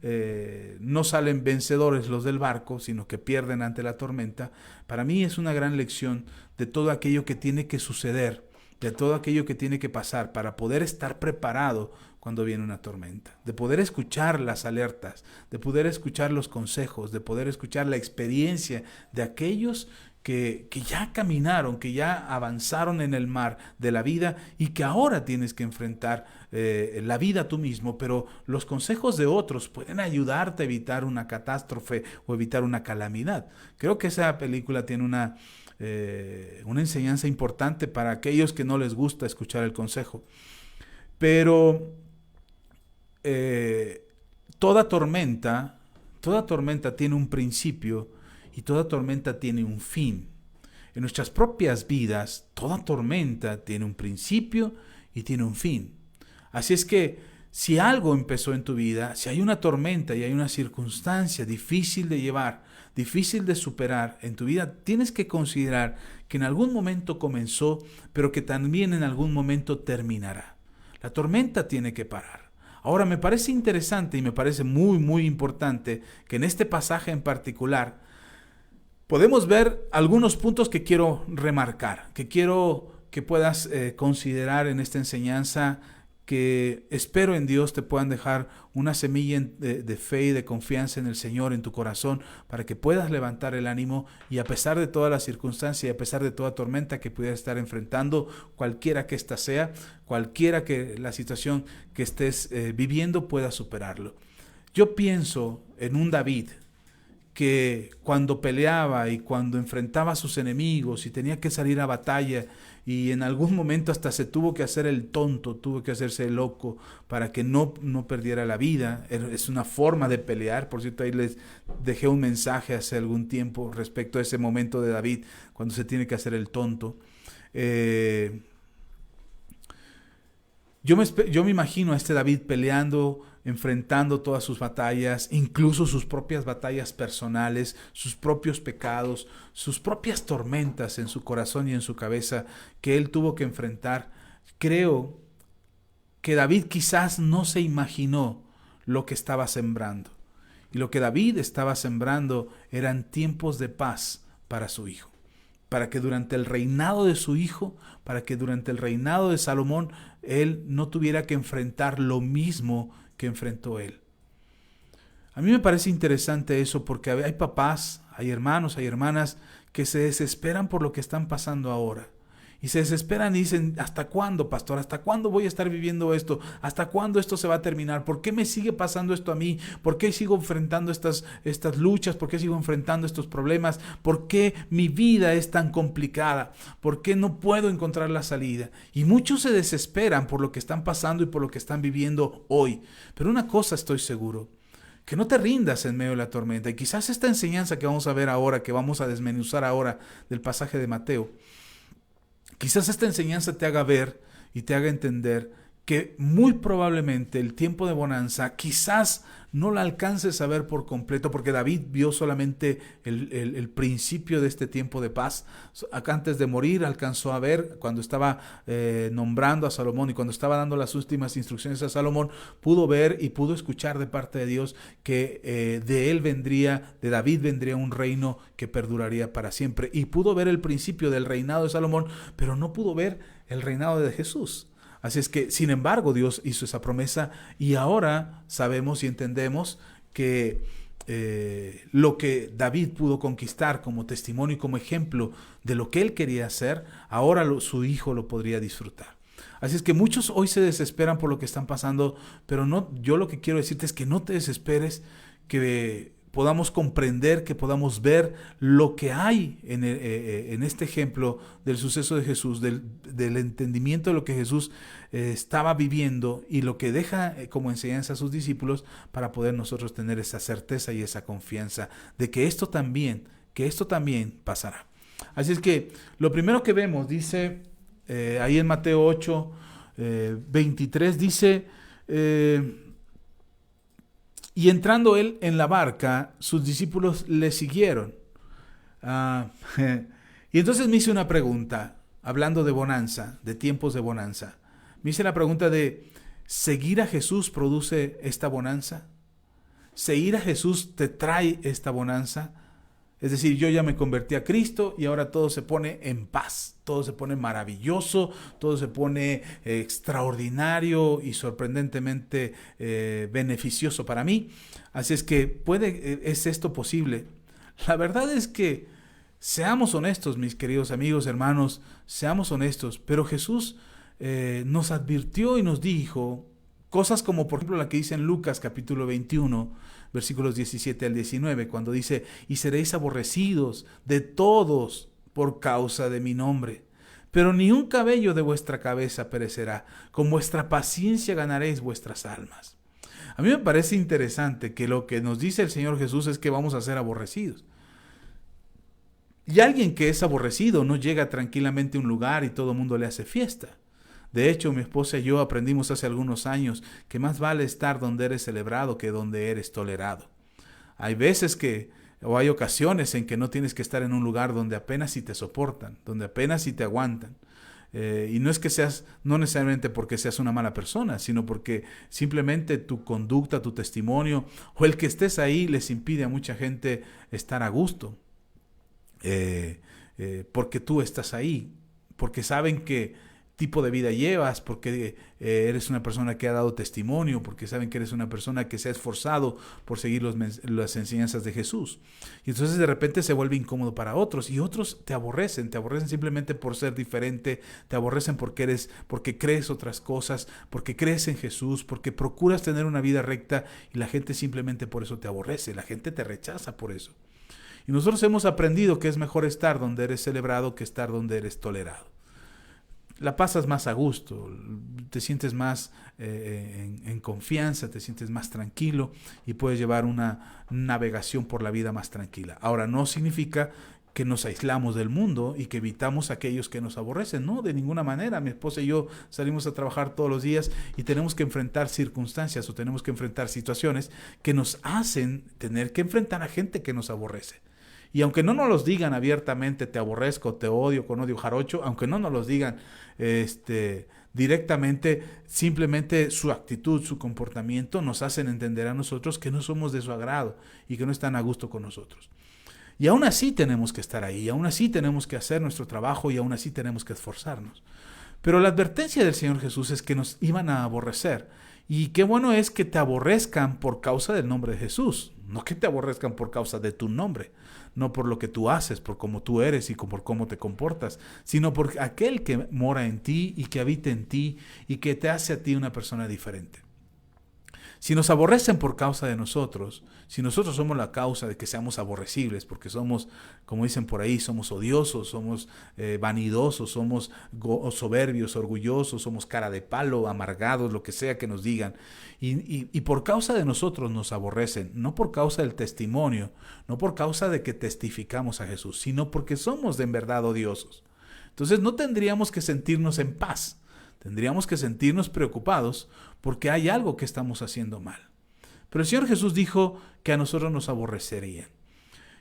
Speaker 1: no salen vencedores los del barco, sino que pierden ante la tormenta, para mí es una gran lección de todo aquello que tiene que suceder, de todo aquello que tiene que pasar para poder estar preparado cuando viene una tormenta, de poder escuchar las alertas, de poder escuchar los consejos, de poder escuchar la experiencia de aquellos que ya caminaron, que ya avanzaron en el mar de la vida y que ahora tienes que enfrentar la vida tú mismo, pero los consejos de otros pueden ayudarte a evitar una catástrofe o evitar una calamidad. Creo que esa película tiene una enseñanza importante para aquellos que no les gusta escuchar el consejo. Pero toda tormenta tiene un principio y toda tormenta tiene un fin. En nuestras propias vidas, toda tormenta tiene un principio y tiene un fin. Así es que si algo empezó en tu vida, si hay una tormenta y hay una circunstancia difícil de llevar, difícil de superar en tu vida, tienes que considerar que en algún momento comenzó, pero que también en algún momento terminará. La tormenta tiene que parar. Ahora, me parece interesante y me parece muy, muy importante que en este pasaje en particular podemos ver algunos puntos que quiero remarcar, que quiero que puedas considerar en esta enseñanza que espero en Dios te puedan dejar una semilla de fe y de confianza en el Señor en tu corazón para que puedas levantar el ánimo y a pesar de todas las circunstancias y a pesar de toda tormenta que pudieras estar enfrentando, cualquiera que ésta sea, cualquiera que la situación que estés viviendo, puedas superarlo. Yo pienso en un David que cuando peleaba y cuando enfrentaba a sus enemigos y tenía que salir a batalla y en algún momento hasta se tuvo que hacer el tonto, tuvo que hacerse el loco para que no perdiera la vida. Es una forma de pelear. Por cierto, ahí les dejé un mensaje hace algún tiempo respecto a ese momento de David cuando se tiene que hacer el tonto. Yo me imagino a este David peleando, enfrentando todas sus batallas, incluso sus propias batallas personales, sus propios pecados, sus propias tormentas en su corazón y en su cabeza que él tuvo que enfrentar. Creo que David quizás no se imaginó lo que estaba sembrando. Y lo que David estaba sembrando eran tiempos de paz para su hijo. Para que durante el reinado de su hijo, para que durante el reinado de Salomón, él no tuviera que enfrentar lo mismo que enfrentó él. A mí me parece interesante eso porque hay papás, hay hermanos, hay hermanas que se desesperan por lo que están pasando ahora. Y se desesperan y dicen, ¿hasta cuándo, pastor? ¿Hasta cuándo voy a estar viviendo esto? ¿Hasta cuándo esto se va a terminar? ¿Por qué me sigue pasando esto a mí? ¿Por qué sigo enfrentando estas luchas? ¿Por qué sigo enfrentando estos problemas? ¿Por qué mi vida es tan complicada? ¿Por qué no puedo encontrar la salida? Y muchos se desesperan por lo que están pasando y por lo que están viviendo hoy. Pero una cosa estoy seguro, que no te rindas en medio de la tormenta. Y quizás esta enseñanza que vamos a ver ahora, que vamos a desmenuzar ahora del pasaje de Mateo, quizás esta enseñanza te haga ver y te haga entender que muy probablemente el tiempo de bonanza quizás no la alcances a ver por completo, porque David vio solamente el principio de este tiempo de paz. Antes de morir alcanzó a ver, cuando estaba nombrando a Salomón y cuando estaba dando las últimas instrucciones a Salomón, pudo ver y pudo escuchar de parte de Dios que de David vendría un reino que perduraría para siempre. Y pudo ver el principio del reinado de Salomón, pero no pudo ver el reinado de Jesús. Así es que, sin embargo, Dios hizo esa promesa y ahora sabemos y entendemos que lo que David pudo conquistar como testimonio y como ejemplo de lo que él quería hacer, ahora su hijo lo podría disfrutar. Así es que muchos hoy se desesperan por lo que están pasando, pero no, yo lo que quiero decirte es que no te desesperes, que podamos comprender, que podamos ver lo que hay en este ejemplo del suceso de Jesús, del entendimiento de lo que Jesús estaba viviendo y lo que deja como enseñanza a sus discípulos para poder nosotros tener esa certeza y esa confianza de que esto también pasará. Así es que lo primero que vemos, dice ahí en Mateo 8, 23, dice... Y entrando él en la barca, sus discípulos le siguieron. Y entonces me hice una pregunta, hablando de bonanza, de tiempos de bonanza. Me hice la pregunta de, ¿seguir a Jesús produce esta bonanza? ¿Seguir a Jesús te trae esta bonanza? Es decir, yo ya me convertí a Cristo y ahora todo se pone en paz, todo se pone maravilloso, todo se pone extraordinario y sorprendentemente beneficioso para mí. Así es que ¿es esto posible? La verdad es que seamos honestos, mis queridos amigos, hermanos, seamos honestos, pero Jesús nos advirtió y nos dijo cosas como por ejemplo la que dice en Lucas capítulo 21, versículos 17 al 19, cuando dice, y seréis aborrecidos de todos por causa de mi nombre, pero ni un cabello de vuestra cabeza perecerá, con vuestra paciencia ganaréis vuestras almas. A mí me parece interesante que lo que nos dice el Señor Jesús es que vamos a ser aborrecidos. Y alguien que es aborrecido no llega tranquilamente a un lugar y todo el mundo le hace fiesta. De hecho, mi esposa y yo aprendimos hace algunos años que más vale estar donde eres celebrado que donde eres tolerado. Hay veces o hay ocasiones en que no tienes que estar en un lugar donde apenas si te soportan, donde apenas si te aguantan. Y no es que no necesariamente porque seas una mala persona, sino porque simplemente tu conducta, tu testimonio o el que estés ahí les impide a mucha gente estar a gusto. Porque tú estás ahí, porque saben que tipo de vida llevas, porque eres una persona que ha dado testimonio, porque saben que eres una persona que se ha esforzado por seguir las enseñanzas de Jesús. Y entonces de repente se vuelve incómodo para otros, y otros te aborrecen simplemente por ser diferente, te aborrecen porque crees otras cosas, porque crees en Jesús, porque procuras tener una vida recta, y la gente simplemente por eso te aborrece, la gente te rechaza por eso. Y nosotros hemos aprendido que es mejor estar donde eres celebrado que estar donde eres tolerado. La pasas más a gusto, te sientes más en confianza, te sientes más tranquilo y puedes llevar una navegación por la vida más tranquila. Ahora, no significa que nos aislamos del mundo y que evitamos a aquellos que nos aborrecen. No, de ninguna manera. Mi esposa y yo salimos a trabajar todos los días y tenemos que enfrentar circunstancias o tenemos que enfrentar situaciones que nos hacen tener que enfrentar a gente que nos aborrece. Y aunque no nos los digan abiertamente, te aborrezco, te odio con odio jarocho, aunque no nos los digan directamente, simplemente su actitud, su comportamiento nos hacen entender a nosotros que no somos de su agrado y que no están a gusto con nosotros. Y aún así tenemos que estar ahí, y aún así tenemos que hacer nuestro trabajo y aún así tenemos que esforzarnos. Pero la advertencia del Señor Jesús es que nos iban a aborrecer. Y qué bueno es que te aborrezcan por causa del nombre de Jesús, no que te aborrezcan por causa de tu nombre, no por lo que tú haces, por cómo tú eres y por cómo te comportas, sino por aquel que mora en ti y que habita en ti y que te hace a ti una persona diferente. Si nos aborrecen por causa de nosotros, si nosotros somos la causa de que seamos aborrecibles, porque somos, como dicen por ahí, somos odiosos, somos vanidosos, somos soberbios, orgullosos, somos cara de palo, amargados, lo que sea que nos digan, y por causa de nosotros nos aborrecen, no por causa del testimonio, no por causa de que testificamos a Jesús, sino porque somos de en verdad odiosos. Entonces no tendríamos que sentirnos en paz. Tendríamos que sentirnos preocupados porque hay algo que estamos haciendo mal. Pero el Señor Jesús dijo que a nosotros nos aborrecerían.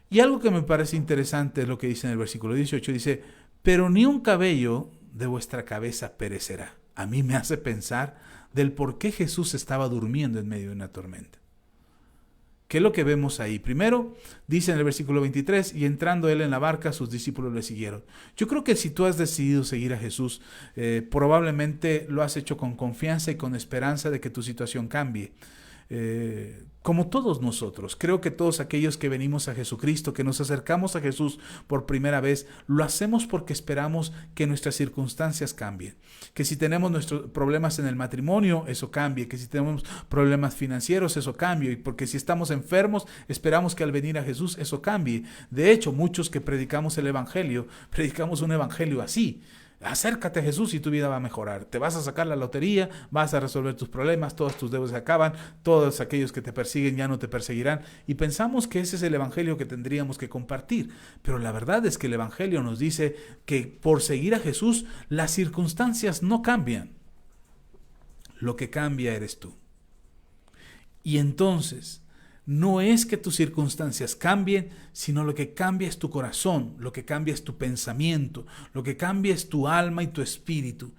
Speaker 1: Y algo que me parece interesante es lo que dice en el versículo 18. Dice, pero ni un cabello de vuestra cabeza perecerá. A mí me hace pensar del por qué Jesús estaba durmiendo en medio de una tormenta. ¿Qué es lo que vemos ahí? Primero, dice en el versículo 23, y entrando él en la barca, sus discípulos le siguieron. Yo creo que si tú has decidido seguir a Jesús, probablemente lo has hecho con confianza y con esperanza de que tu situación cambie. Como todos nosotros, creo que todos aquellos que venimos a Jesucristo, que nos acercamos a Jesús por primera vez, lo hacemos porque esperamos que nuestras circunstancias cambien. Que si tenemos nuestros problemas en el matrimonio, eso cambie. Que si tenemos problemas financieros, eso cambie. Y porque si estamos enfermos, esperamos que al venir a Jesús eso cambie. De hecho, muchos que predicamos el Evangelio, predicamos un Evangelio así. Acércate a Jesús y tu vida va a mejorar. Te vas a sacar la lotería, vas a resolver tus problemas, todos tus deudas se acaban, todos aquellos que te persiguen ya no te perseguirán. Y pensamos que ese es el evangelio que tendríamos que compartir. Pero la verdad es que el evangelio nos dice que por seguir a Jesús las circunstancias no cambian. Lo que cambia eres tú. Y entonces no es que tus circunstancias cambien, sino lo que cambia es tu corazón, lo que cambia es tu pensamiento, lo que cambia es tu alma y tu espíritu.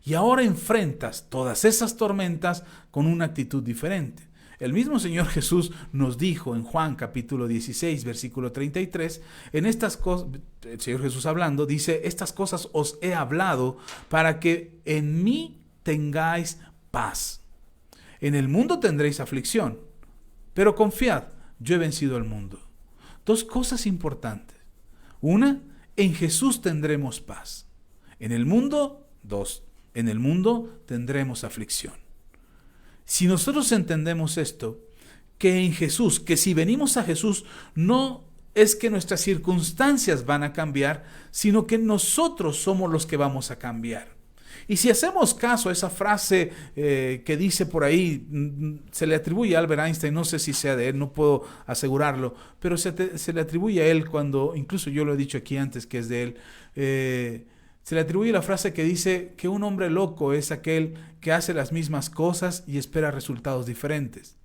Speaker 1: Y ahora enfrentas todas esas tormentas con una actitud diferente. El mismo Señor Jesús nos dijo en Juan capítulo 16, versículo 33, en estas cosas, el Señor Jesús hablando, dice, estas cosas os he hablado para que en mí tengáis paz. En el mundo tendréis aflicción. Pero confiad, yo he vencido al mundo. Dos cosas importantes. Una, en Jesús tendremos paz. En el mundo, en el mundo tendremos aflicción. Si nosotros entendemos esto, que en Jesús, que si venimos a Jesús, no es que nuestras circunstancias van a cambiar, sino que nosotros somos los que vamos a cambiar. Y si hacemos caso a esa frase que dice por ahí, se le atribuye a Albert Einstein, no sé si sea de él, no puedo asegurarlo, pero se le atribuye a él cuando, incluso yo lo he dicho aquí antes que es de él, se le atribuye la frase que dice que un hombre loco es aquel que hace las mismas cosas y espera resultados diferentes.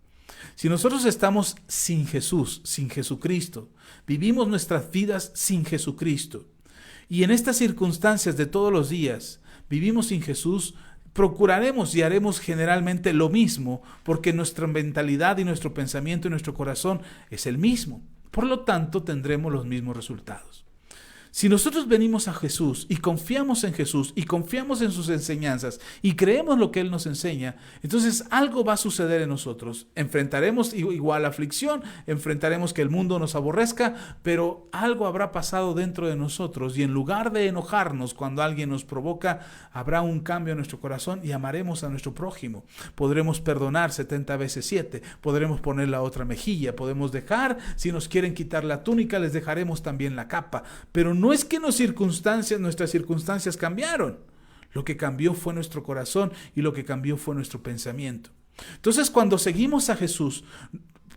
Speaker 1: Si nosotros estamos sin Jesús, sin Jesucristo, vivimos nuestras vidas sin Jesucristo, y en estas circunstancias de todos los días, vivimos sin Jesús, procuraremos y haremos generalmente lo mismo porque nuestra mentalidad y nuestro pensamiento y nuestro corazón es el mismo. Por lo tanto, tendremos los mismos resultados. Si nosotros venimos a Jesús y confiamos en Jesús y confiamos en sus enseñanzas y creemos lo que Él nos enseña, entonces algo va a suceder en nosotros. Enfrentaremos igual aflicción, enfrentaremos que el mundo nos aborrezca, pero algo habrá pasado dentro de nosotros y en lugar de enojarnos cuando alguien nos provoca, habrá un cambio en nuestro corazón y amaremos a nuestro prójimo. Podremos perdonar 70 veces 7, podremos poner la otra mejilla, podemos dejar, si nos quieren quitar la túnica, les dejaremos también la capa, pero no es que nuestras circunstancias cambiaron. Lo que cambió fue nuestro corazón y lo que cambió fue nuestro pensamiento. Entonces, cuando seguimos a Jesús,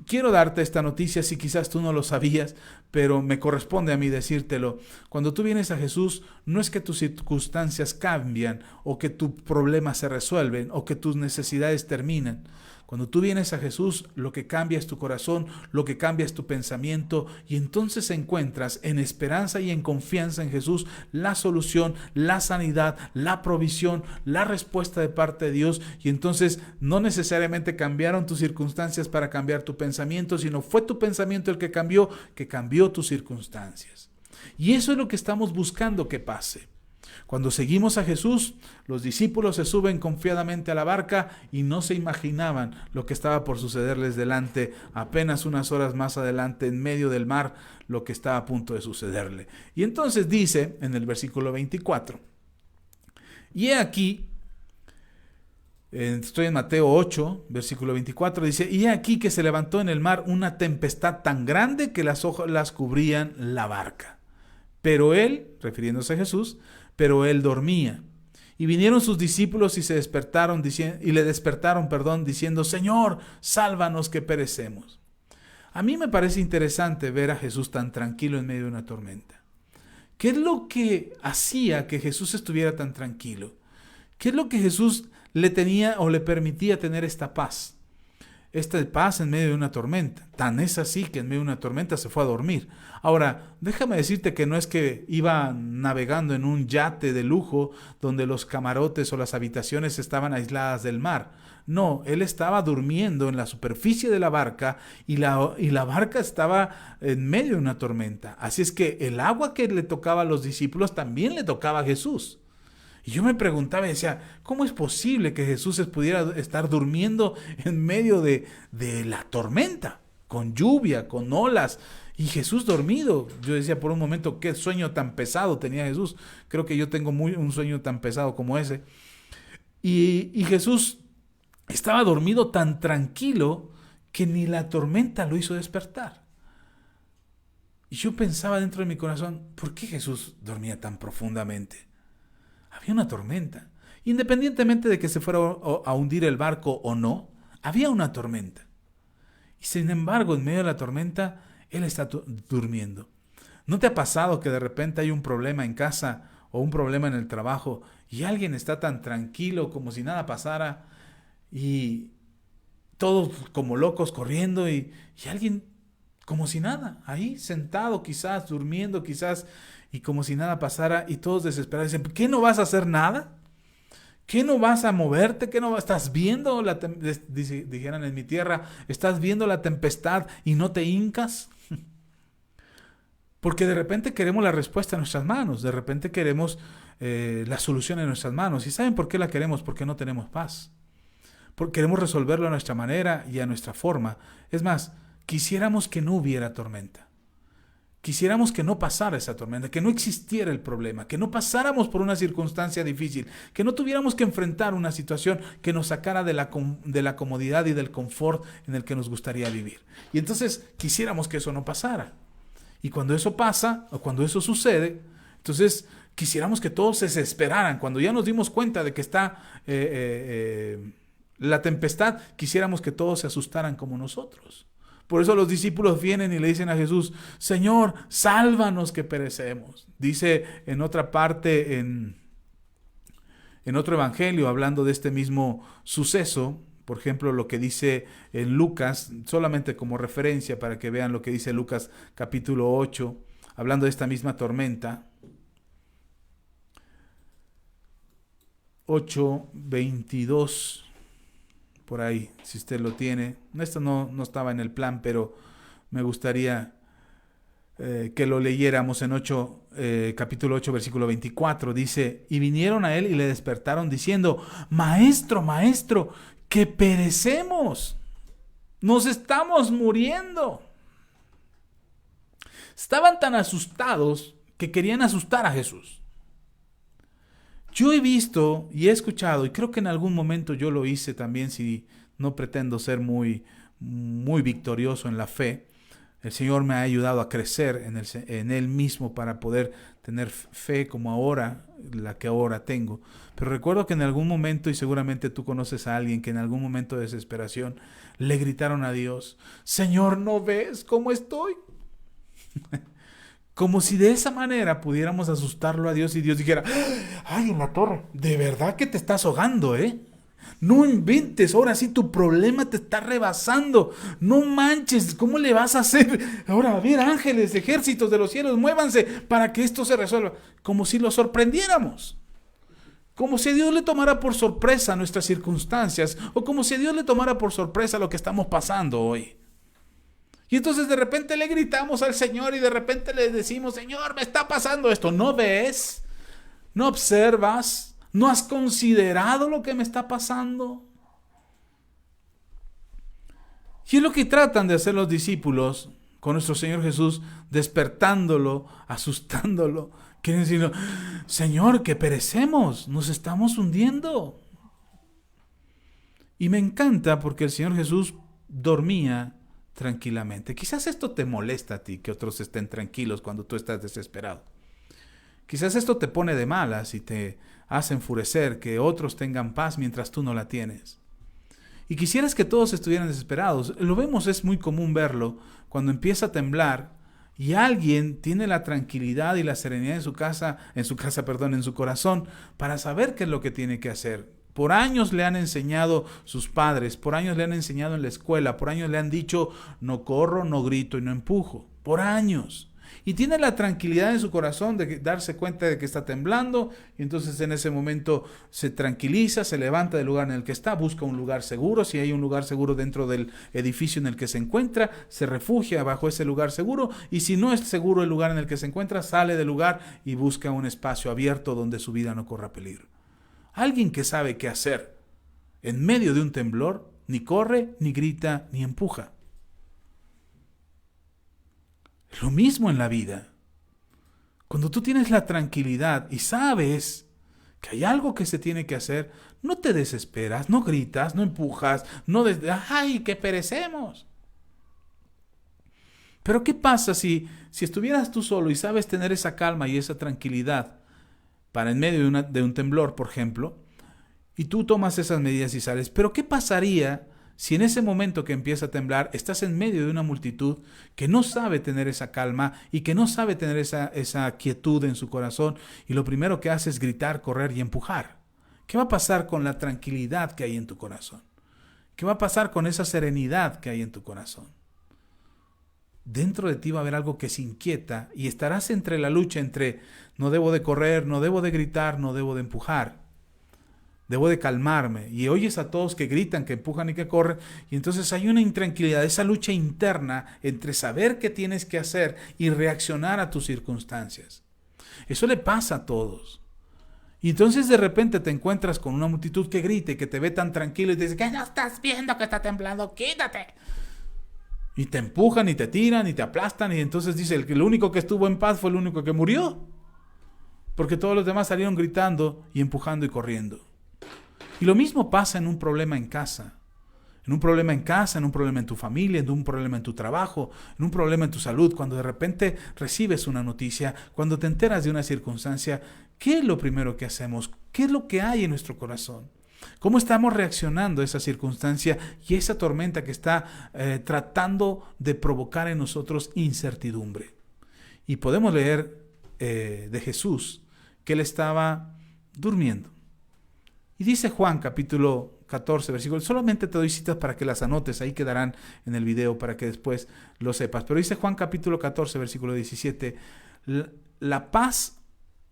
Speaker 1: quiero darte esta noticia si quizás tú no lo sabías, pero me corresponde a mí decírtelo. Cuando tú vienes a Jesús, no es que tus circunstancias cambian o que tus problemas se resuelven o que tus necesidades terminan. Cuando tú vienes a Jesús, lo que cambia es tu corazón, lo que cambia es tu pensamiento, y entonces encuentras en esperanza y en confianza en Jesús la solución, la sanidad, la provisión, la respuesta de parte de Dios, y entonces no necesariamente cambiaron tus circunstancias para cambiar tu pensamiento, sino fue tu pensamiento el que cambió tus circunstancias. Y eso es lo que estamos buscando que pase. Cuando seguimos a Jesús, los discípulos se suben confiadamente a la barca y no se imaginaban lo que estaba por sucederles delante, apenas unas horas más adelante, en medio del mar, lo que estaba a punto de sucederle. Y entonces dice en el versículo 24, y he aquí, estoy en Mateo 8, versículo 24, dice, y he aquí que se levantó en el mar una tempestad tan grande que las olas cubrían la barca. Pero él, refiriéndose a Jesús, pero él dormía. Y vinieron sus discípulos y le despertaron, diciendo, Señor, sálvanos que perecemos. A mí me parece interesante ver a Jesús tan tranquilo en medio de una tormenta. ¿Qué es lo que hacía que Jesús estuviera tan tranquilo? ¿Qué es lo que Jesús le tenía o le permitía tener esta paz? Esta paz en medio de una tormenta. Tan es así que en medio de una tormenta se fue a dormir. Ahora, déjame decirte que no es que iba navegando en un yate de lujo donde los camarotes o las habitaciones estaban aisladas del mar. No, él estaba durmiendo en la superficie de la barca y la barca estaba en medio de una tormenta. Así es que el agua que le tocaba a los discípulos también le tocaba a Jesús. Y yo me preguntaba y decía, ¿cómo es posible que Jesús pudiera estar durmiendo en medio de la tormenta? Con lluvia, con olas, y Jesús dormido. Yo decía por un momento, qué sueño tan pesado tenía Jesús. Creo que yo tengo un sueño tan pesado como ese. Y Jesús estaba dormido tan tranquilo que ni la tormenta lo hizo despertar. Y yo pensaba dentro de mi corazón, ¿por qué Jesús dormía tan profundamente? Había una tormenta. Independientemente de que se fuera a hundir el barco o no, había una tormenta. Y sin embargo, en medio de la tormenta, Él está durmiendo. ¿No te ha pasado que de repente hay un problema en casa o un problema en el trabajo y alguien está tan tranquilo como si nada pasara y todos como locos corriendo y alguien como si nada, ahí sentado quizás, durmiendo quizás, y como si nada pasara, y todos desesperados dicen, ¿qué, no vas a hacer nada? ¿Qué, no vas a moverte? ¿Qué, no estás viendo? Dijeran en mi tierra, ¿estás viendo la tempestad y no te hincas? Porque de repente queremos la respuesta en nuestras manos, de repente queremos la solución en nuestras manos. ¿Y saben por qué la queremos? Porque no tenemos paz. Porque queremos resolverlo a nuestra manera y a nuestra forma. Es más, quisiéramos que no hubiera tormenta. Quisiéramos que no pasara esa tormenta, que no existiera el problema, que no pasáramos por una circunstancia difícil, que no tuviéramos que enfrentar una situación que nos sacara de la comodidad y del confort en el que nos gustaría vivir. Y entonces quisiéramos que eso no pasara. Y cuando eso pasa, o cuando eso sucede, entonces quisiéramos que todos se desesperaran. Cuando ya nos dimos cuenta de que está la tempestad, quisiéramos que todos se asustaran como nosotros. Por eso los discípulos vienen y le dicen a Jesús, Señor, sálvanos que perecemos. Dice en otra parte, en otro evangelio, hablando de este mismo suceso, por ejemplo, lo que dice en Lucas, solamente como referencia para que vean lo que dice Lucas capítulo 8, hablando de esta misma tormenta. 8:22. Por ahí, si usted lo tiene. Esto no estaba en el plan, pero me gustaría que lo leyéramos en capítulo 8, versículo 24. Dice, y vinieron a él y le despertaron diciendo, Maestro, Maestro, que perecemos, nos estamos muriendo. Estaban tan asustados que querían asustar a Jesús. Yo he visto y he escuchado, y creo que en algún momento yo lo hice también, si no pretendo ser muy victorioso en la fe. El Señor me ha ayudado a crecer en Él mismo para poder tener fe como ahora, la que ahora tengo. Pero recuerdo que en algún momento, y seguramente tú conoces a alguien que en algún momento de desesperación le gritaron a Dios, Señor, ¿no ves cómo estoy? Como si de esa manera pudiéramos asustarlo a Dios y Dios dijera, ay, en la torre, de verdad que te estás ahogando, ¿eh? No inventes, ahora sí tu problema te está rebasando. No manches, ¿cómo le vas a hacer? Ahora, a ver, ángeles, ejércitos de los cielos, muévanse para que esto se resuelva. Como si lo sorprendiéramos. Como si Dios le tomara por sorpresa nuestras circunstancias, o como si Dios le tomara por sorpresa lo que estamos pasando hoy. Y entonces de repente le gritamos al Señor y de repente le decimos, Señor, me está pasando esto. ¿No ves? ¿No observas? ¿No has considerado lo que me está pasando? Y es lo que tratan de hacer los discípulos con nuestro Señor Jesús, despertándolo, asustándolo. Quieren decirle, Señor, que perecemos, nos estamos hundiendo. Y me encanta porque el Señor Jesús dormía tranquilamente. Quizás esto te molesta a ti, que otros estén tranquilos cuando tú estás desesperado. Quizás esto te pone de malas y te hace enfurecer que otros tengan paz mientras tú no la tienes. Y quisieras que todos estuvieran desesperados. Lo vemos, es muy común verlo cuando empieza a temblar y alguien tiene la tranquilidad y la serenidad en su corazón para saber qué es lo que tiene que hacer. Por años le han enseñado sus padres, por años le han enseñado en la escuela, por años le han dicho no corro, no grito y no empujo. Por años. Y tiene la tranquilidad en su corazón de darse cuenta de que está temblando, y entonces en ese momento se tranquiliza, se levanta del lugar en el que está, busca un lugar seguro. Si hay un lugar seguro dentro del edificio en el que se encuentra, se refugia bajo ese lugar seguro, y si no es seguro el lugar en el que se encuentra, sale del lugar y busca un espacio abierto donde su vida no corra peligro. Alguien que sabe qué hacer en medio de un temblor, ni corre, ni grita, ni empuja. Lo mismo en la vida. Cuando tú tienes la tranquilidad y sabes que hay algo que se tiene que hacer, no te desesperas, no gritas, no empujas, ¡ay, que perecemos! Pero ¿qué pasa si estuvieras tú solo y sabes tener esa calma y esa tranquilidad para en medio de un temblor, por ejemplo, y tú tomas esas medidas y sales? Pero ¿qué pasaría si en ese momento que empieza a temblar estás en medio de una multitud que no sabe tener esa calma y que no sabe tener esa quietud en su corazón, y lo primero que hace es gritar, correr y empujar? ¿Qué va a pasar con la tranquilidad que hay en tu corazón? ¿Qué va a pasar con esa serenidad que hay en tu corazón? Dentro de ti va a haber algo que se inquieta y estarás entre la lucha entre no debo de correr, no debo de gritar, no debo de empujar. Debo de calmarme. Y oyes a todos que gritan, que empujan y que corren. Y entonces hay una intranquilidad, esa lucha interna entre saber qué tienes que hacer y reaccionar a tus circunstancias. Eso le pasa a todos. Y entonces de repente te encuentras con una multitud que grita y que te ve tan tranquilo y te dice, ¿qué no estás viendo que está temblando? ¡Quítate! Y te empujan y te tiran y te aplastan. Y entonces dice, el único que estuvo en paz fue el único que murió. Porque todos los demás salieron gritando y empujando y corriendo. Y lo mismo pasa en un problema en casa. En un problema en casa, en un problema en tu familia, en un problema en tu trabajo, en un problema en tu salud. Cuando de repente recibes una noticia, cuando te enteras de una circunstancia, ¿qué es lo primero que hacemos? ¿Qué es lo que hay en nuestro corazón? ¿Cómo estamos reaccionando a esa circunstancia y esa tormenta que está tratando de provocar en nosotros incertidumbre? Y podemos leer de Jesús que él estaba durmiendo. Y dice Juan capítulo 14, versículo, solamente te doy citas para que las anotes, ahí quedarán en el video para que después lo sepas. Pero dice Juan capítulo 14, versículo 17, la paz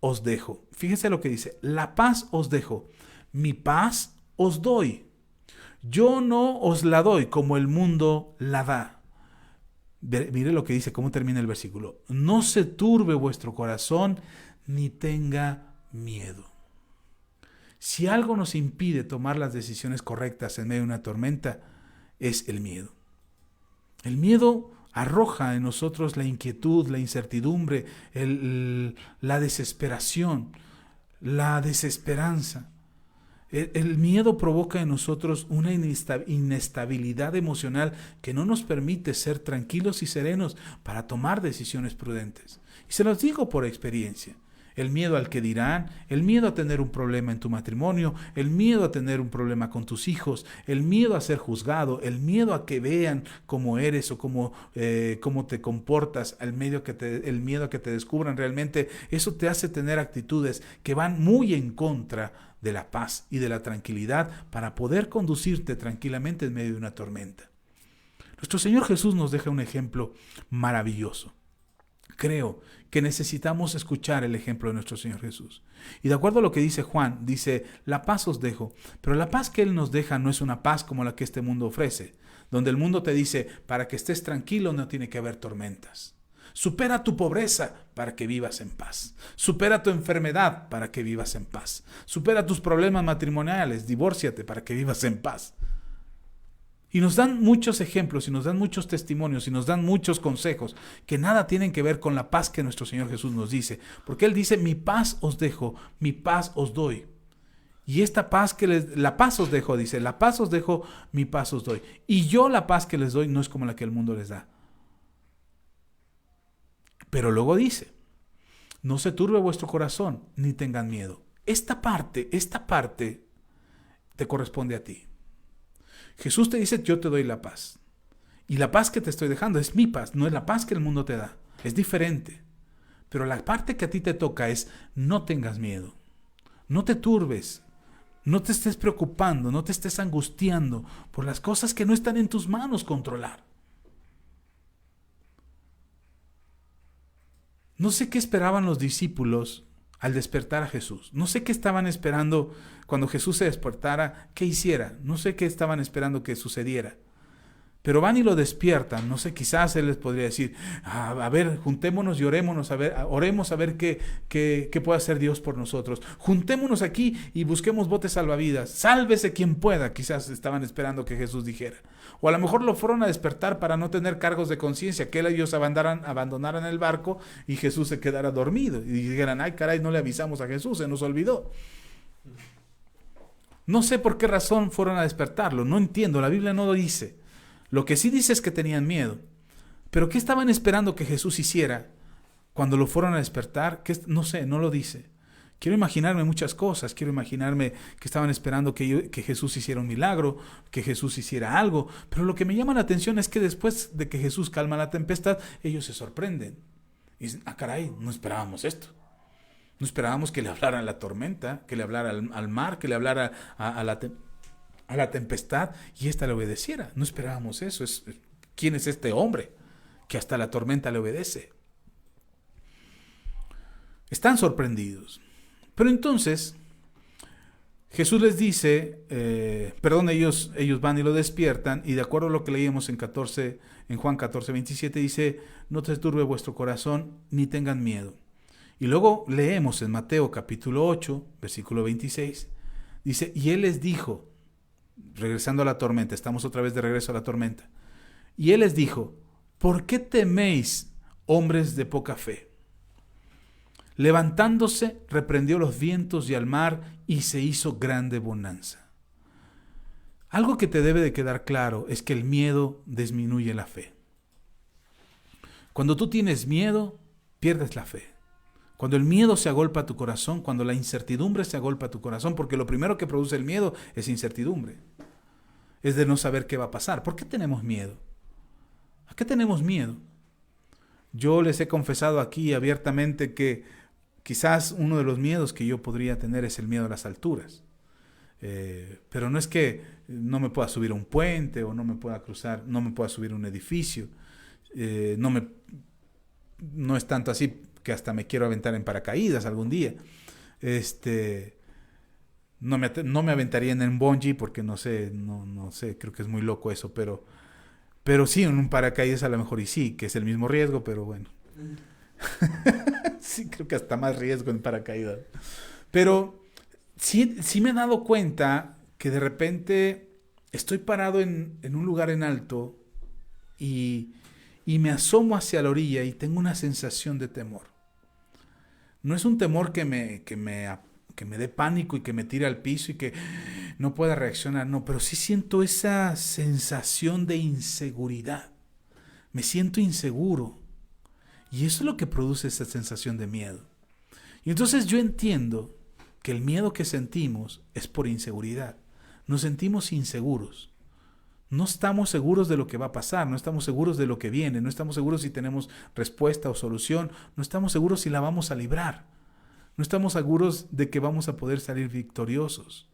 Speaker 1: os dejo. Fíjense lo que dice, la paz os dejo, mi paz os doy. Yo no os la doy como el mundo la da. Mire lo que dice, cómo termina el versículo. No se turbe vuestro corazón, ni tenga miedo. Si algo nos impide tomar las decisiones correctas en medio de una tormenta, es el miedo. El miedo arroja en nosotros la inquietud, la incertidumbre, la desesperación, la desesperanza. El miedo provoca en nosotros una inestabilidad emocional que no nos permite ser tranquilos y serenos para tomar decisiones prudentes. Y se los digo por experiencia. El miedo al que dirán, el miedo a tener un problema en tu matrimonio, el miedo a tener un problema con tus hijos, el miedo a ser juzgado, el miedo a que vean cómo eres o cómo te comportas, el miedo a que te descubran realmente, eso te hace tener actitudes que van muy en contra de la paz y de la tranquilidad para poder conducirte tranquilamente en medio de una tormenta. Nuestro Señor Jesús nos deja un ejemplo maravilloso. Creo que necesitamos escuchar el ejemplo de nuestro Señor Jesús. Y de acuerdo a lo que dice Juan, dice, la paz os dejo. Pero la paz que Él nos deja no es una paz como la que este mundo ofrece, donde el mundo te dice, para que estés tranquilo no tiene que haber tormentas. Supera tu pobreza para que vivas en paz. Supera tu enfermedad para que vivas en paz. Supera tus problemas matrimoniales, divórciate para que vivas en paz. Y nos dan muchos ejemplos y nos dan muchos testimonios y nos dan muchos consejos que nada tienen que ver con la paz que nuestro Señor Jesús nos dice. Porque Él dice, mi paz os dejo, mi paz os doy. Y esta paz la paz os dejo, dice, la paz os dejo, mi paz os doy. Y yo la paz que les doy no es como la que el mundo les da. Pero luego dice, no se turbe vuestro corazón, ni tengan miedo. Esta parte te corresponde a ti. Jesús te dice, yo te doy la paz. Y la paz que te estoy dejando es mi paz, no es la paz que el mundo te da. Es diferente. Pero la parte que a ti te toca es, no tengas miedo. No te turbes. No te estés preocupando, no te estés angustiando por las cosas que no están en tus manos controlar. No sé qué esperaban los discípulos al despertar a Jesús. No sé qué estaban esperando cuando Jesús se despertara, qué hiciera. No sé qué estaban esperando que sucediera. Pero van y lo despiertan. No sé, quizás Él les podría decir, a ver, juntémonos y oremos a ver qué puede hacer Dios por nosotros. Juntémonos aquí y busquemos botes salvavidas. Sálvese quien pueda. Quizás estaban esperando que Jesús dijera. O a lo mejor lo fueron a despertar para no tener cargos de conciencia, que ellos abandonaran el barco y Jesús se quedara dormido. Y dijeran, ay caray, no le avisamos a Jesús, se nos olvidó. No sé por qué razón fueron a despertarlo. No entiendo, la Biblia no lo dice. Lo que sí dice es que tenían miedo. Pero ¿qué estaban esperando que Jesús hiciera cuando lo fueron a despertar? No sé, no lo dice. Quiero imaginarme muchas cosas. Quiero imaginarme que estaban esperando que Jesús hiciera un milagro, que Jesús hiciera algo. Pero lo que me llama la atención es que después de que Jesús calma la tempestad, ellos se sorprenden. Y dicen, caray, no esperábamos esto. No esperábamos que le hablara a la tormenta, que le hablara al mar, que le hablara a la tempestad y ésta le obedeciera. No esperábamos eso. ¿Quién es este hombre que hasta la tormenta le obedece? Están sorprendidos. Pero entonces Jesús les dice, ellos van y lo despiertan, y de acuerdo a lo que leíamos en Juan 14, 27, dice, no te turbe vuestro corazón, ni tengan miedo. Y luego leemos en Mateo capítulo 8, versículo 26, dice, y Él les dijo, regresando a la tormenta, estamos otra vez de regreso a la tormenta, y Él les dijo, ¿por qué teméis, hombres de poca fe? Levantándose, reprendió los vientos y al mar, y se hizo grande bonanza. Algo que te debe de quedar claro es que el miedo disminuye la fe. Cuando tú tienes miedo, pierdes la fe. Cuando el miedo se agolpa a tu corazón, cuando la incertidumbre se agolpa a tu corazón, porque lo primero que produce el miedo es incertidumbre. Es de no saber qué va a pasar. ¿Por qué tenemos miedo? ¿A qué tenemos miedo? Yo les he confesado aquí abiertamente que quizás uno de los miedos que yo podría tener es el miedo a las alturas. Pero no es que no me pueda subir a un puente o no me pueda cruzar, no me pueda subir a un edificio. No es tanto así que hasta me quiero aventar en paracaídas algún día. No me aventaría en un bungee porque no sé, creo que es muy loco eso, pero Pero sí, en un paracaídas a lo mejor y sí, que es el mismo riesgo, pero bueno. Sí, creo que hasta más riesgo en paracaídas. Pero sí me he dado cuenta que de repente estoy parado en un lugar en alto y, y me asomo hacia la orilla y tengo una sensación de temor. No es un temor que me dé pánico y que me tire al piso y que no pueda reaccionar, no, pero sí siento esa sensación de inseguridad. Me siento inseguro. Y eso es lo que produce esa sensación de miedo. Y entonces yo entiendo que el miedo que sentimos es por inseguridad. Nos sentimos inseguros. No estamos seguros de lo que va a pasar, no estamos seguros de lo que viene, no estamos seguros si tenemos respuesta o solución, no estamos seguros si la vamos a librar, no estamos seguros de que vamos a poder salir victoriosos.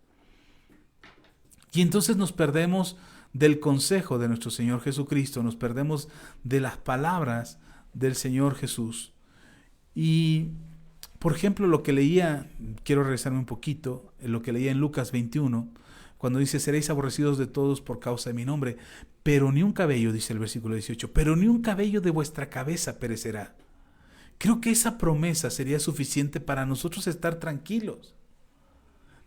Speaker 1: Y entonces nos perdemos del consejo de nuestro Señor Jesucristo, nos perdemos de las palabras del Señor Jesús. Y, por ejemplo, lo que leía, quiero regresarme un poquito, lo que leía en Lucas 21, cuando dice, seréis aborrecidos de todos por causa de mi nombre, pero ni un cabello, dice el versículo 18, pero ni un cabello de vuestra cabeza perecerá. Creo que esa promesa sería suficiente para nosotros estar tranquilos.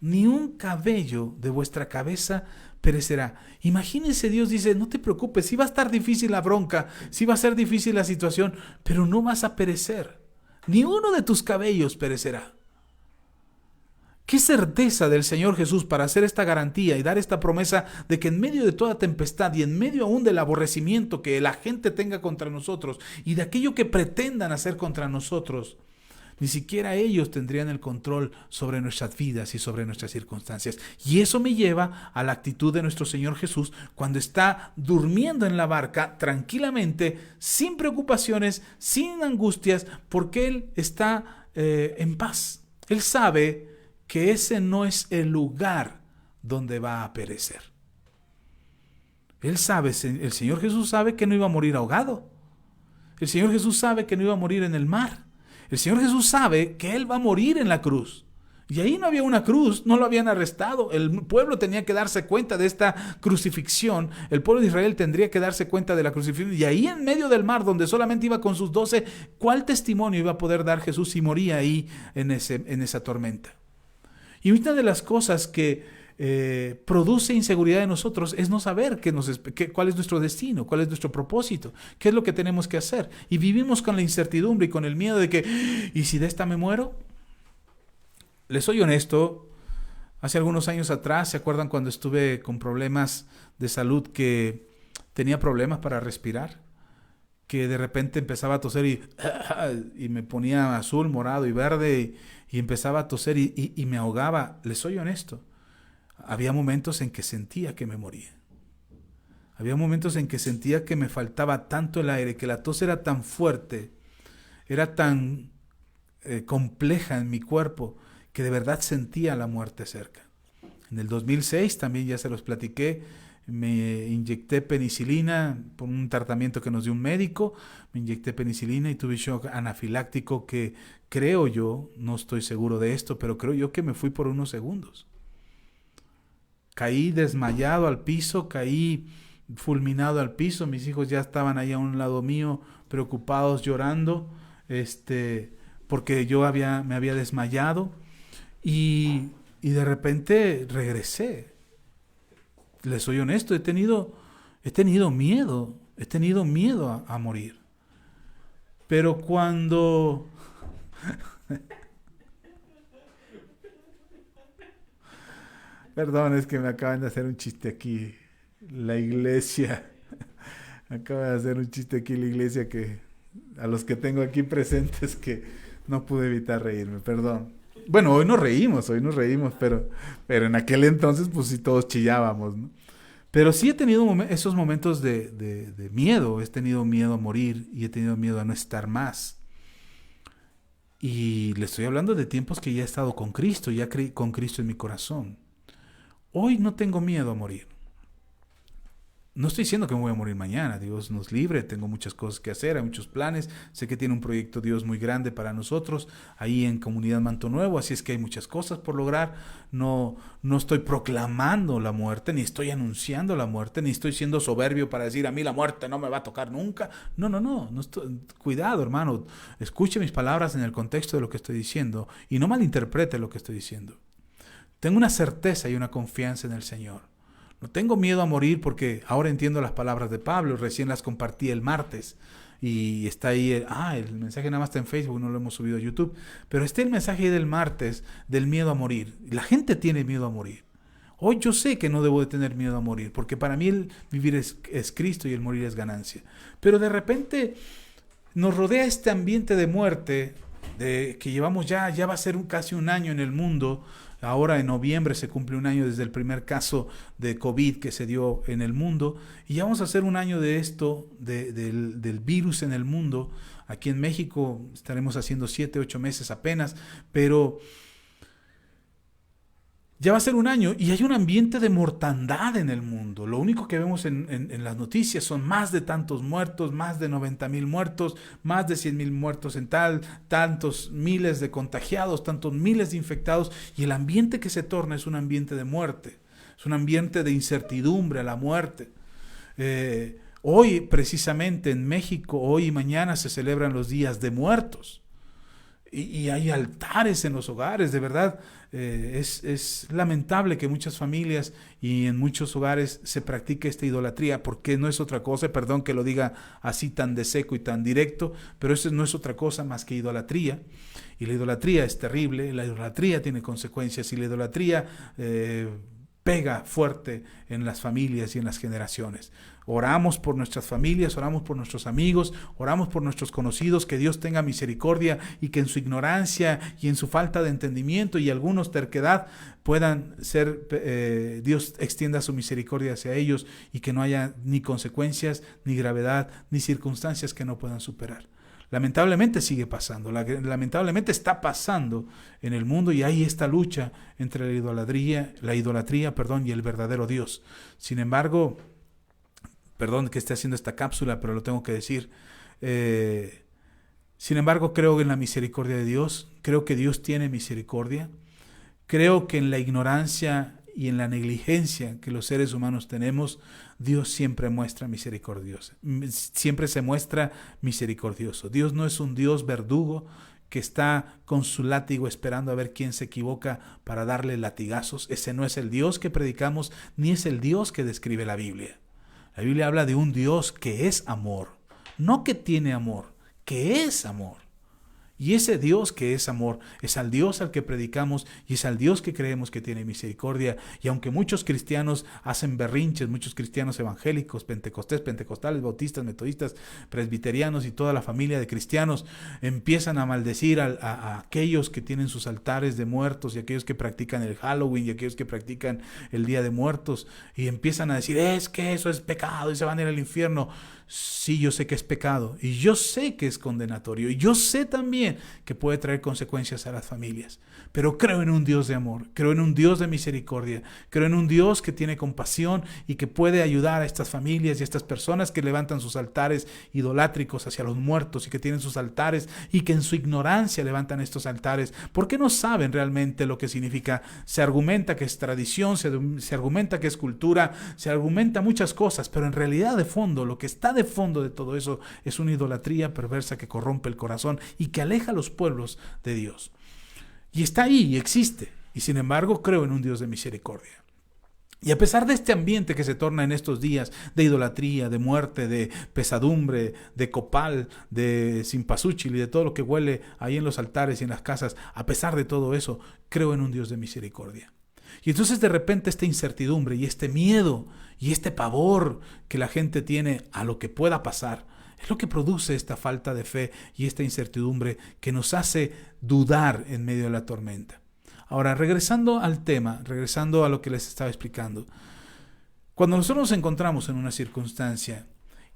Speaker 1: Ni un cabello de vuestra cabeza perecerá. Imagínense, Dios dice, no te preocupes, sí va a estar difícil la bronca, sí va a ser difícil la situación, pero no vas a perecer. Ni uno de tus cabellos perecerá. Qué certeza del Señor Jesús para hacer esta garantía y dar esta promesa de que en medio de toda tempestad y en medio aún del aborrecimiento que la gente tenga contra nosotros y de aquello que pretendan hacer contra nosotros, ni siquiera ellos tendrían el control sobre nuestras vidas y sobre nuestras circunstancias. Y eso me lleva a la actitud de nuestro Señor Jesús cuando está durmiendo en la barca tranquilamente, sin preocupaciones, sin angustias, porque Él está en paz. Él sabe que ese no es el lugar donde va a perecer. Él sabe, el Señor Jesús sabe que no iba a morir ahogado. El Señor Jesús sabe que no iba a morir en el mar. El Señor Jesús sabe que Él va a morir en la cruz. Y ahí no había una cruz, no lo habían arrestado. El pueblo tenía que darse cuenta de esta crucifixión. El pueblo de Israel tendría que darse cuenta de la crucifixión. Y ahí en medio del mar, donde solamente iba con sus 12, ¿cuál testimonio iba a poder dar Jesús si moría ahí en esa tormenta? Y una de las cosas que produce inseguridad en nosotros es no saber cuál es nuestro destino, cuál es nuestro propósito, qué es lo que tenemos que hacer. Y vivimos con la incertidumbre y con el miedo de que, ¿y si de esta me muero? Les soy honesto, hace algunos años atrás, ¿se acuerdan cuando estuve con problemas de salud que tenía problemas para respirar? Que de repente empezaba a toser y me ponía azul, morado y verde y empezaba a toser y me ahogaba. Les soy honesto, había momentos en que sentía que me moría. Había momentos en que sentía que me faltaba tanto el aire, que la tos era tan fuerte, era tan compleja en mi cuerpo, que de verdad sentía la muerte cerca. En el 2006, también ya se los platiqué, me inyecté penicilina por un tratamiento que nos dio un médico, me inyecté penicilina y tuve shock anafiláctico que creo yo, no estoy seguro de esto, pero creo yo que me fui por unos segundos. Caí desmayado al piso, caí fulminado al piso, mis hijos ya estaban ahí a un lado mío, preocupados, llorando, porque yo me había desmayado y de repente regresé. Les soy honesto, he tenido miedo a morir. Pero cuando perdón, es que me acaban de hacer un chiste aquí la iglesia. Acaba de hacer un chiste aquí la iglesia que a los que tengo aquí presentes que no pude evitar reírme, perdón. Bueno, hoy nos reímos, pero en aquel entonces pues sí todos chillábamos, ¿no? Pero sí he tenido esos momentos de miedo, he tenido miedo a morir y he tenido miedo a no estar más. Y le estoy hablando de tiempos que ya he estado con Cristo, ya creí con Cristo en mi corazón. Hoy no tengo miedo a morir. No estoy diciendo que me voy a morir mañana, Dios nos libre, tengo muchas cosas que hacer, hay muchos planes, sé que tiene un proyecto Dios muy grande para nosotros, ahí en Comunidad Manto Nuevo, así es que hay muchas cosas por lograr, no estoy proclamando la muerte, ni estoy anunciando la muerte, ni estoy siendo soberbio para decir a mí la muerte no me va a tocar nunca, no estoy, cuidado hermano, escuche mis palabras en el contexto de lo que estoy diciendo y no malinterprete lo que estoy diciendo. Tengo una certeza y una confianza en el Señor. No tengo miedo a morir porque ahora entiendo las palabras de Pablo, recién las compartí el martes y está ahí, el mensaje nada más está en Facebook, no lo hemos subido a YouTube, pero está el mensaje ahí del martes del miedo a morir. La gente tiene miedo a morir. Hoy yo sé que no debo de tener miedo a morir, porque para mí el vivir es Cristo y el morir es ganancia. Pero de repente nos rodea este ambiente de muerte, de que llevamos ya va a ser casi un año en el mundo. Ahora en noviembre se cumple un año desde el primer caso de COVID que se dio en el mundo y ya vamos a hacer un año de esto, del virus en el mundo. Aquí en México estaremos haciendo 7, 8 meses apenas, pero ya va a ser un año y hay un ambiente de mortandad en el mundo. Lo único que vemos en las noticias son más de tantos muertos, más de 90,000 muertos, más de 100,000 muertos en tantos miles de contagiados, tantos miles de infectados. Y el ambiente que se torna es un ambiente de muerte, es un ambiente de incertidumbre a la muerte. Hoy precisamente en México, hoy y mañana se celebran los días de muertos. Y hay altares en los hogares, de verdad. Es lamentable que muchas familias y en muchos hogares se practique esta idolatría, porque no es otra cosa, perdón que lo diga así tan de seco y tan directo, pero eso no es otra cosa más que idolatría. Y la idolatría es terrible, la idolatría tiene consecuencias y la idolatría pega fuerte en las familias y en las generaciones. Oramos por nuestras familias, oramos por nuestros amigos, oramos por nuestros conocidos, que Dios tenga misericordia y que en su ignorancia y en su falta de entendimiento y algunos terquedad puedan ser, Dios extienda su misericordia hacia ellos y que no haya ni consecuencias, ni gravedad, ni circunstancias que no puedan superar. Lamentablemente sigue pasando, lamentablemente está pasando en el mundo y hay esta lucha entre la idolatría, y el verdadero Dios. Sin embargo, perdón que esté haciendo esta cápsula, pero lo tengo que decir. Sin embargo, creo en la misericordia de Dios, creo que Dios tiene misericordia, creo que en la ignorancia y en la negligencia que los seres humanos tenemos, Dios siempre muestra misericordioso, siempre se muestra misericordioso. Dios no es un Dios verdugo que está con su látigo esperando a ver quién se equivoca para darle latigazos. Ese no es el Dios que predicamos, ni es el Dios que describe la Biblia. La Biblia habla de un Dios que es amor, no que tiene amor, que es amor. Y ese Dios que es amor es al Dios al que predicamos y es al Dios que creemos que tiene misericordia. Y aunque muchos cristianos hacen berrinches, muchos cristianos evangélicos, pentecostales, bautistas, metodistas, presbiterianos y toda la familia de cristianos empiezan a maldecir a aquellos que tienen sus altares de muertos y aquellos que practican el Halloween y aquellos que practican el Día de Muertos y empiezan a decir, es que eso es pecado y se van a ir al infierno. Sí, yo sé que es pecado y yo sé que es condenatorio y yo sé también que puede traer consecuencias a las familias, pero creo en un Dios de amor, creo en un Dios de misericordia, creo en un Dios que tiene compasión y que puede ayudar a estas familias y a estas personas que levantan sus altares idolátricos hacia los muertos y que tienen sus altares y que en su ignorancia levantan estos altares porque no saben realmente lo que significa. Se argumenta que es tradición, se argumenta que es cultura, se argumenta muchas cosas, pero en realidad de fondo, lo que está de fondo de todo eso es una idolatría perversa que corrompe el corazón y que aleja a los pueblos de Dios. Y está ahí y existe. Y sin embargo creo en un Dios de misericordia. Y a pesar de este ambiente que se torna en estos días de idolatría, de muerte, de pesadumbre, de copal, de cempasúchil y de todo lo que huele ahí en los altares y en las casas, a pesar de todo eso, creo en un Dios de misericordia. Y entonces de repente esta incertidumbre y este miedo y este pavor que la gente tiene a lo que pueda pasar es lo que produce esta falta de fe y esta incertidumbre que nos hace dudar en medio de la tormenta. Ahora, regresando al tema, regresando a lo que les estaba explicando, cuando nosotros nos encontramos en una circunstancia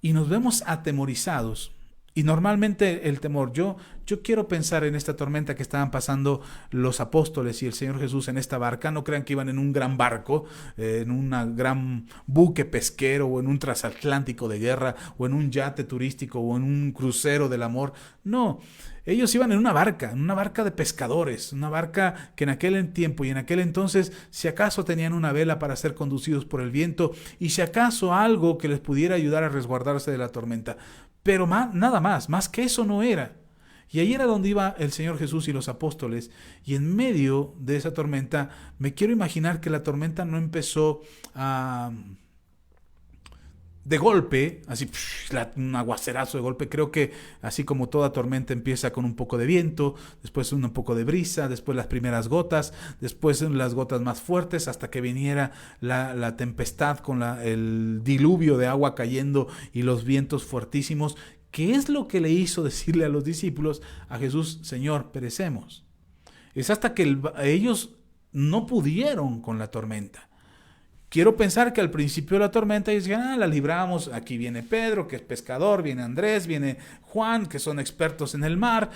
Speaker 1: y nos vemos atemorizados, Y normalmente el temor, yo quiero pensar en esta tormenta que estaban pasando los apóstoles y el Señor Jesús en esta barca. No crean que iban en un gran barco, en un gran buque pesquero o en un transatlántico de guerra o en un yate turístico o en un crucero del amor. No, ellos iban en una barca de pescadores, una barca que en aquel tiempo y en aquel entonces, si acaso tenían una vela para ser conducidos por el viento y si acaso algo que les pudiera ayudar a resguardarse de la tormenta. Pero nada más que eso no era. Y ahí era donde iba el Señor Jesús y los apóstoles. Y en medio de esa tormenta, me quiero imaginar que la tormenta no empezó de golpe, así un aguacerazo de golpe. Creo que así como toda tormenta empieza con un poco de viento, después un poco de brisa, después las primeras gotas, después las gotas más fuertes, hasta que viniera la tempestad con el diluvio de agua cayendo y los vientos fuertísimos. ¿Qué es lo que le hizo decirle a los discípulos, a Jesús, Señor, perecemos? Es hasta que ellos no pudieron con la tormenta. Quiero pensar que al principio de la tormenta ellos decían, la libramos, aquí viene Pedro, que es pescador, viene Andrés, viene Juan, que son expertos en el mar,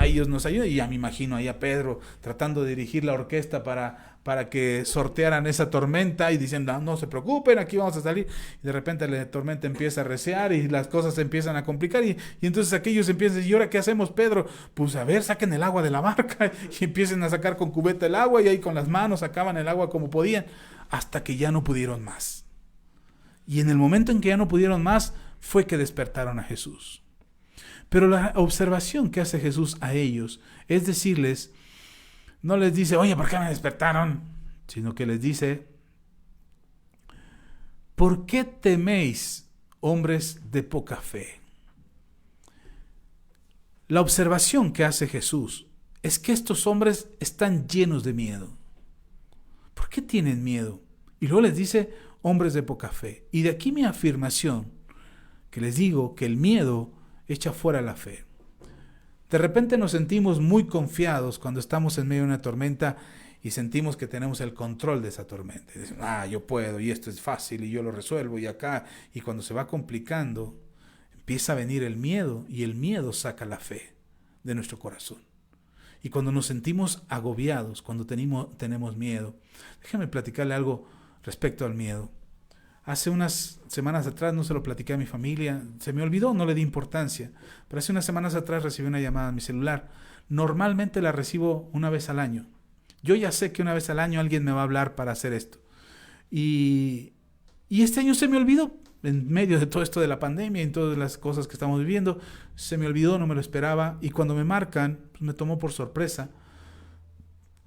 Speaker 1: ellos nos ayudan. Y ya me imagino ahí a Pedro tratando de dirigir la orquesta para que sortearan esa tormenta y diciendo, no se preocupen, aquí vamos a salir. Y de repente la tormenta empieza a recear y las cosas se empiezan a complicar y entonces aquellos empiezan a decir, ¿y ahora qué hacemos, Pedro? Pues a ver, saquen el agua de la barca y empiecen a sacar con cubeta el agua y ahí con las manos sacaban el agua como podían. Hasta que ya no pudieron más. Y en el momento en que ya no pudieron más, fue que despertaron a Jesús. Pero la observación que hace Jesús a ellos es decirles, no les dice, oye, ¿por qué me despertaron? Sino que les dice, ¿por qué teméis, hombres de poca fe? La observación que hace Jesús es que estos hombres están llenos de miedo. ¿Por qué tienen miedo? Y luego les dice, hombres de poca fe. Y de aquí mi afirmación, que les digo que el miedo echa fuera la fe. De repente nos sentimos muy confiados cuando estamos en medio de una tormenta y sentimos que tenemos el control de esa tormenta. Y decimos, yo puedo, y esto es fácil, y yo lo resuelvo, y acá. Y cuando se va complicando, empieza a venir el miedo, y el miedo saca la fe de nuestro corazón. Y cuando nos sentimos agobiados, cuando tenemos miedo, déjame platicarle algo respecto al miedo. Hace unas semanas atrás, no se lo platiqué a mi familia, se me olvidó, no le di importancia, pero hace unas semanas atrás recibí una llamada a mi celular. Normalmente la recibo una vez al año. Yo ya sé que una vez al año alguien me va a hablar para hacer esto. Y este año se me olvidó. En medio de todo esto de la pandemia y en todas las cosas que estamos viviendo, se me olvidó, no me lo esperaba, y cuando me marcan, pues me tomó por sorpresa.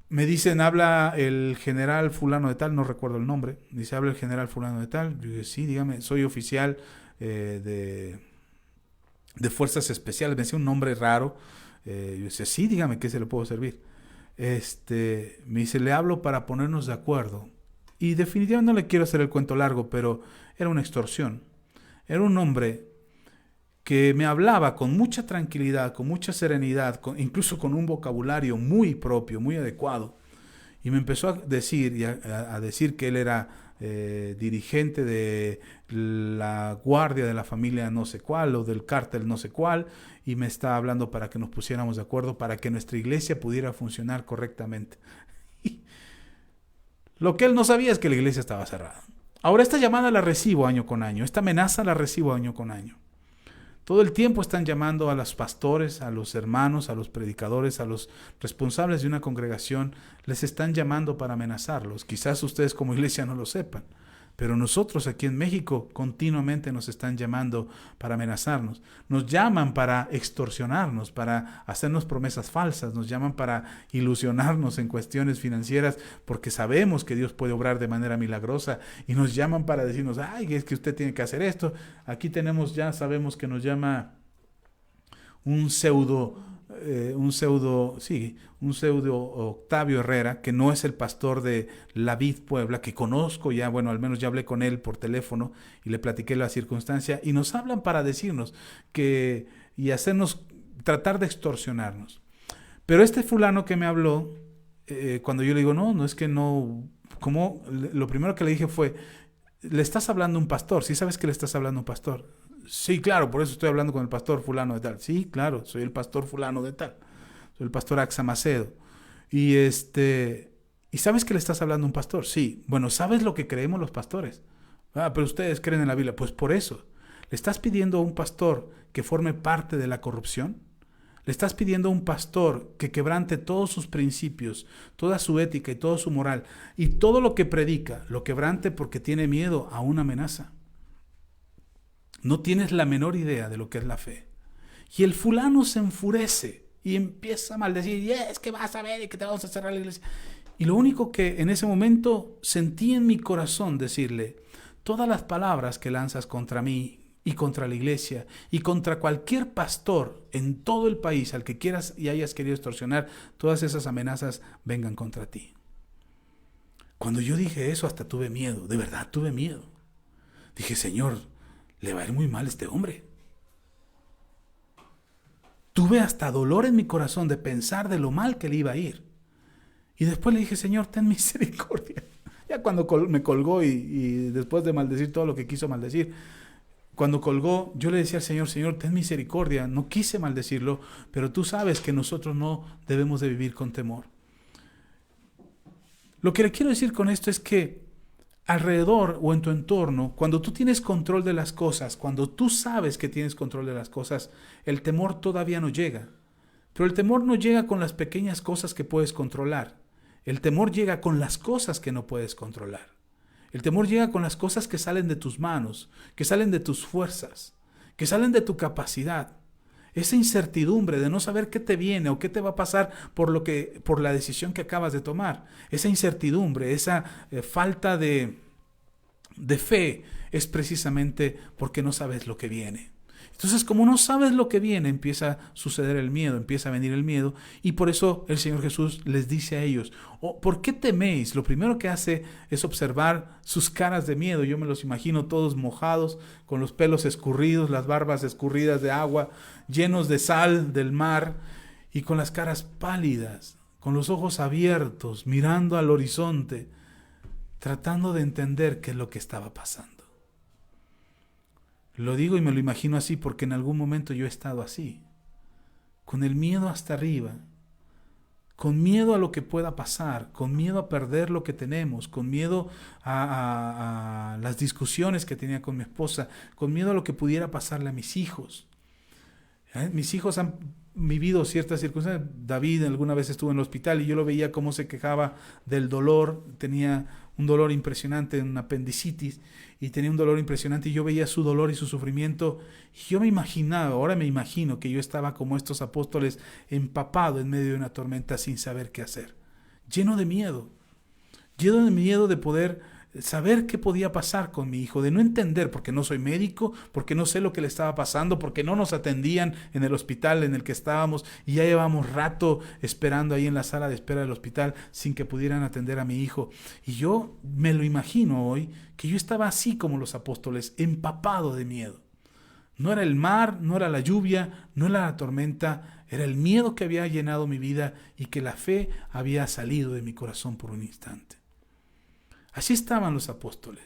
Speaker 1: Me dicen, habla el general fulano de tal, no recuerdo el nombre, dice, habla el general fulano de tal. Yo dije, sí, dígame, soy oficial de fuerzas especiales, me decía un nombre raro. Yo decía, sí, dígame, ¿qué se le puedo servir? Me dice, le hablo para ponernos de acuerdo. Y definitivamente no le quiero hacer el cuento largo, pero era una extorsión. Era un hombre que me hablaba con mucha tranquilidad, con mucha serenidad, incluso con un vocabulario muy propio, muy adecuado. Y me empezó a decir, decir que él era dirigente de la guardia de la familia no sé cuál o del cártel no sé cuál, y me estaba hablando para que nos pusiéramos de acuerdo para que nuestra iglesia pudiera funcionar correctamente. Lo que él no sabía es que la iglesia estaba cerrada. Ahora esta llamada la recibo año con año, esta amenaza la recibo año con año. Todo el tiempo están llamando a los pastores, a los hermanos, a los predicadores, a los responsables de una congregación, les están llamando para amenazarlos. Quizás ustedes como iglesia no lo sepan, pero nosotros aquí en México continuamente nos están llamando para amenazarnos. Nos llaman para extorsionarnos, para hacernos promesas falsas, nos llaman para ilusionarnos en cuestiones financieras porque sabemos que Dios puede obrar de manera milagrosa y nos llaman para decirnos, es que usted tiene que hacer esto. Aquí ya sabemos que nos llama un pseudo Octavio Herrera, que no es el pastor de La Vid Puebla, que conozco ya, al menos ya hablé con él por teléfono y le platiqué la circunstancia, y nos hablan para decirnos y hacernos, tratar de extorsionarnos. Pero este fulano que me habló, cuando yo le digo, no es que no, lo primero que le dije fue, le estás hablando a un pastor, ¿sí sabes que le estás hablando a un pastor? Sí, claro, por eso estoy hablando con el pastor fulano de tal. Sí, claro, soy el pastor fulano de tal. Soy el pastor Axa Macedo. Y ¿y sabes que le estás hablando a un pastor? Sí. Bueno, ¿sabes lo que creemos los pastores? Ah, pero ustedes creen en la Biblia. Pues por eso. ¿Le estás pidiendo a un pastor que forme parte de la corrupción? ¿Le estás pidiendo a un pastor que quebrante todos sus principios, toda su ética y toda su moral y todo lo que predica, lo quebrante porque tiene miedo a una amenaza? No tienes la menor idea de lo que es la fe. Y el fulano se enfurece y empieza a maldecir, y es que vas a ver y que te vamos a cerrar la iglesia. Y lo único que en ese momento sentí en mi corazón decirle, todas las palabras que lanzas contra mí y contra la iglesia y contra cualquier pastor en todo el país al que quieras y hayas querido extorsionar, todas esas amenazas vengan contra ti. Cuando yo dije eso hasta tuve miedo, de verdad tuve miedo. Dije, Señor, le va a ir muy mal a este hombre. Tuve hasta dolor en mi corazón de pensar de lo mal que le iba a ir. Y después le dije, Señor, ten misericordia. Ya cuando me colgó y después de maldecir todo lo que quiso maldecir, cuando colgó, yo le decía al Señor, Señor, ten misericordia. No quise maldecirlo, pero tú sabes que nosotros no debemos de vivir con temor. Lo que le quiero decir con esto es que alrededor o en tu entorno, cuando tú tienes control de las cosas, cuando tú sabes que tienes control de las cosas, el temor todavía no llega. Pero el temor no llega con las pequeñas cosas que puedes controlar. El temor llega con las cosas que no puedes controlar. El temor llega con las cosas que salen de tus manos, que salen de tus fuerzas, que salen de tu capacidad. Esa incertidumbre de no saber qué te viene o qué te va a pasar por la decisión que acabas de tomar. Esa incertidumbre, esa falta de fe es precisamente porque no sabes lo que viene. Entonces, como no sabes lo que viene, empieza a suceder el miedo, empieza a venir el miedo, y por eso el Señor Jesús les dice a ellos, ¿por qué teméis? Lo primero que hace es observar sus caras de miedo. Yo me los imagino todos mojados, con los pelos escurridos, las barbas escurridas de agua, llenos de sal del mar, y con las caras pálidas, con los ojos abiertos, mirando al horizonte, tratando de entender qué es lo que estaba pasando. Lo digo y me lo imagino así porque en algún momento yo he estado así, con el miedo hasta arriba, con miedo a lo que pueda pasar, con miedo a perder lo que tenemos, con miedo a las discusiones que tenía con mi esposa, con miedo a lo que pudiera pasarle a mis hijos. Mis hijos han vivido ciertas circunstancias. David alguna vez estuvo en el hospital y yo lo veía cómo se quejaba del dolor, tenía un dolor impresionante, en una apendicitis, y tenía un dolor impresionante, y yo veía su dolor y su sufrimiento, y yo me imaginaba, ahora me imagino que yo estaba como estos apóstoles, empapado en medio de una tormenta sin saber qué hacer, lleno de miedo de poder saber qué podía pasar con mi hijo, de no entender, porque no soy médico, porque no sé lo que le estaba pasando, porque no nos atendían en el hospital en el que estábamos y ya llevamos rato esperando ahí en la sala de espera del hospital sin que pudieran atender a mi hijo. Y yo me lo imagino hoy, que yo estaba así como los apóstoles, empapado de miedo. No era el mar, no era la lluvia, no era la tormenta, era el miedo que había llenado mi vida y que la fe había salido de mi corazón por un instante. Así estaban los apóstoles.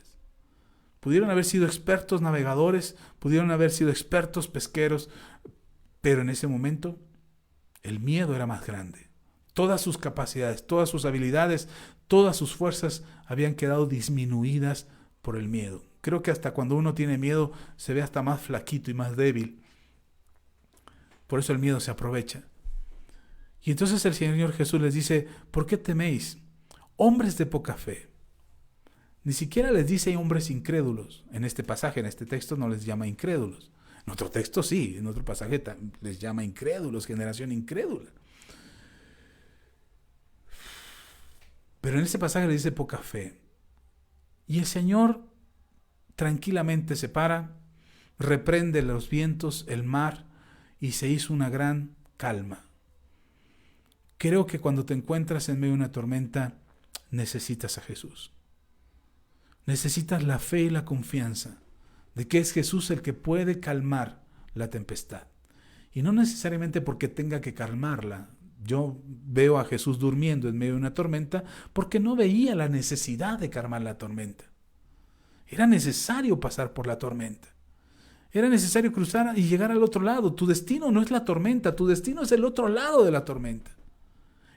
Speaker 1: Pudieron haber sido expertos navegadores, pudieron haber sido expertos pesqueros, pero en ese momento el miedo era más grande. Todas sus capacidades, todas sus habilidades, todas sus fuerzas habían quedado disminuidas por el miedo. Creo que hasta cuando uno tiene miedo se ve hasta más flaquito y más débil. Por eso el miedo se aprovecha. Y entonces el Señor Jesús les dice, ¿por qué teméis, hombres de poca fe? Ni siquiera les dice hombres incrédulos. En este pasaje, en este texto no les llama incrédulos. En otro texto sí, en otro pasaje les llama incrédulos, generación incrédula. Pero en este pasaje les dice poca fe. Y el Señor tranquilamente se para, reprende los vientos, el mar, y se hizo una gran calma. Creo que cuando te encuentras en medio de una tormenta, necesitas a Jesús. Necesitas la fe y la confianza de que es Jesús el que puede calmar la tempestad. Y no necesariamente porque tenga que calmarla. Yo veo a Jesús durmiendo en medio de una tormenta porque no veía la necesidad de calmar la tormenta. Era necesario pasar por la tormenta. Era necesario cruzar y llegar al otro lado. Tu destino no es la tormenta, tu destino es el otro lado de la tormenta.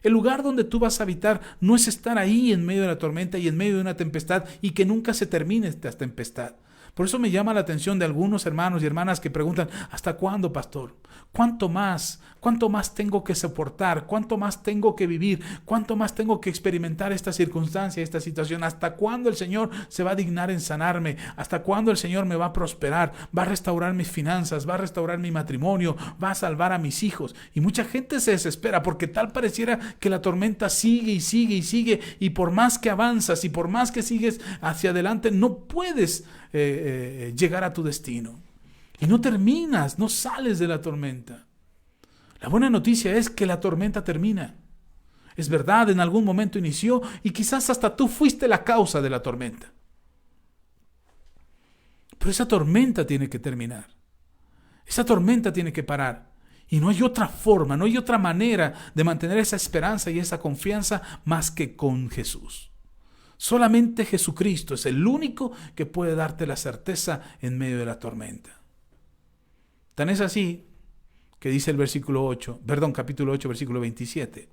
Speaker 1: El lugar donde tú vas a habitar no es estar ahí en medio de la tormenta y en medio de una tempestad y que nunca se termine esta tempestad. Por eso me llama la atención de algunos hermanos y hermanas que preguntan, ¿hasta cuándo, pastor? ¿Cuánto más? ¿Cuánto más tengo que soportar? ¿Cuánto más tengo que vivir? ¿Cuánto más tengo que experimentar esta circunstancia, esta situación? ¿Hasta cuándo el Señor se va a dignar en sanarme? ¿Hasta cuándo el Señor me va a prosperar? ¿Va a restaurar mis finanzas? ¿Va a restaurar mi matrimonio? ¿Va a salvar a mis hijos? Y mucha gente se desespera porque tal pareciera que la tormenta sigue y sigue y sigue, y por más que avanzas y por más que sigues hacia adelante, no puedes llegar a tu destino. Y no terminas, no sales de la tormenta. La buena noticia es que la tormenta termina. Es verdad, en algún momento inició y quizás hasta tú fuiste la causa de la tormenta. Pero esa tormenta tiene que terminar. Esa tormenta tiene que parar. Y no hay otra forma, no hay otra manera de mantener esa esperanza y esa confianza más que con Jesús. Solamente Jesucristo es el único que puede darte la certeza en medio de la tormenta. Tan es así que dice el capítulo 8, versículo 27.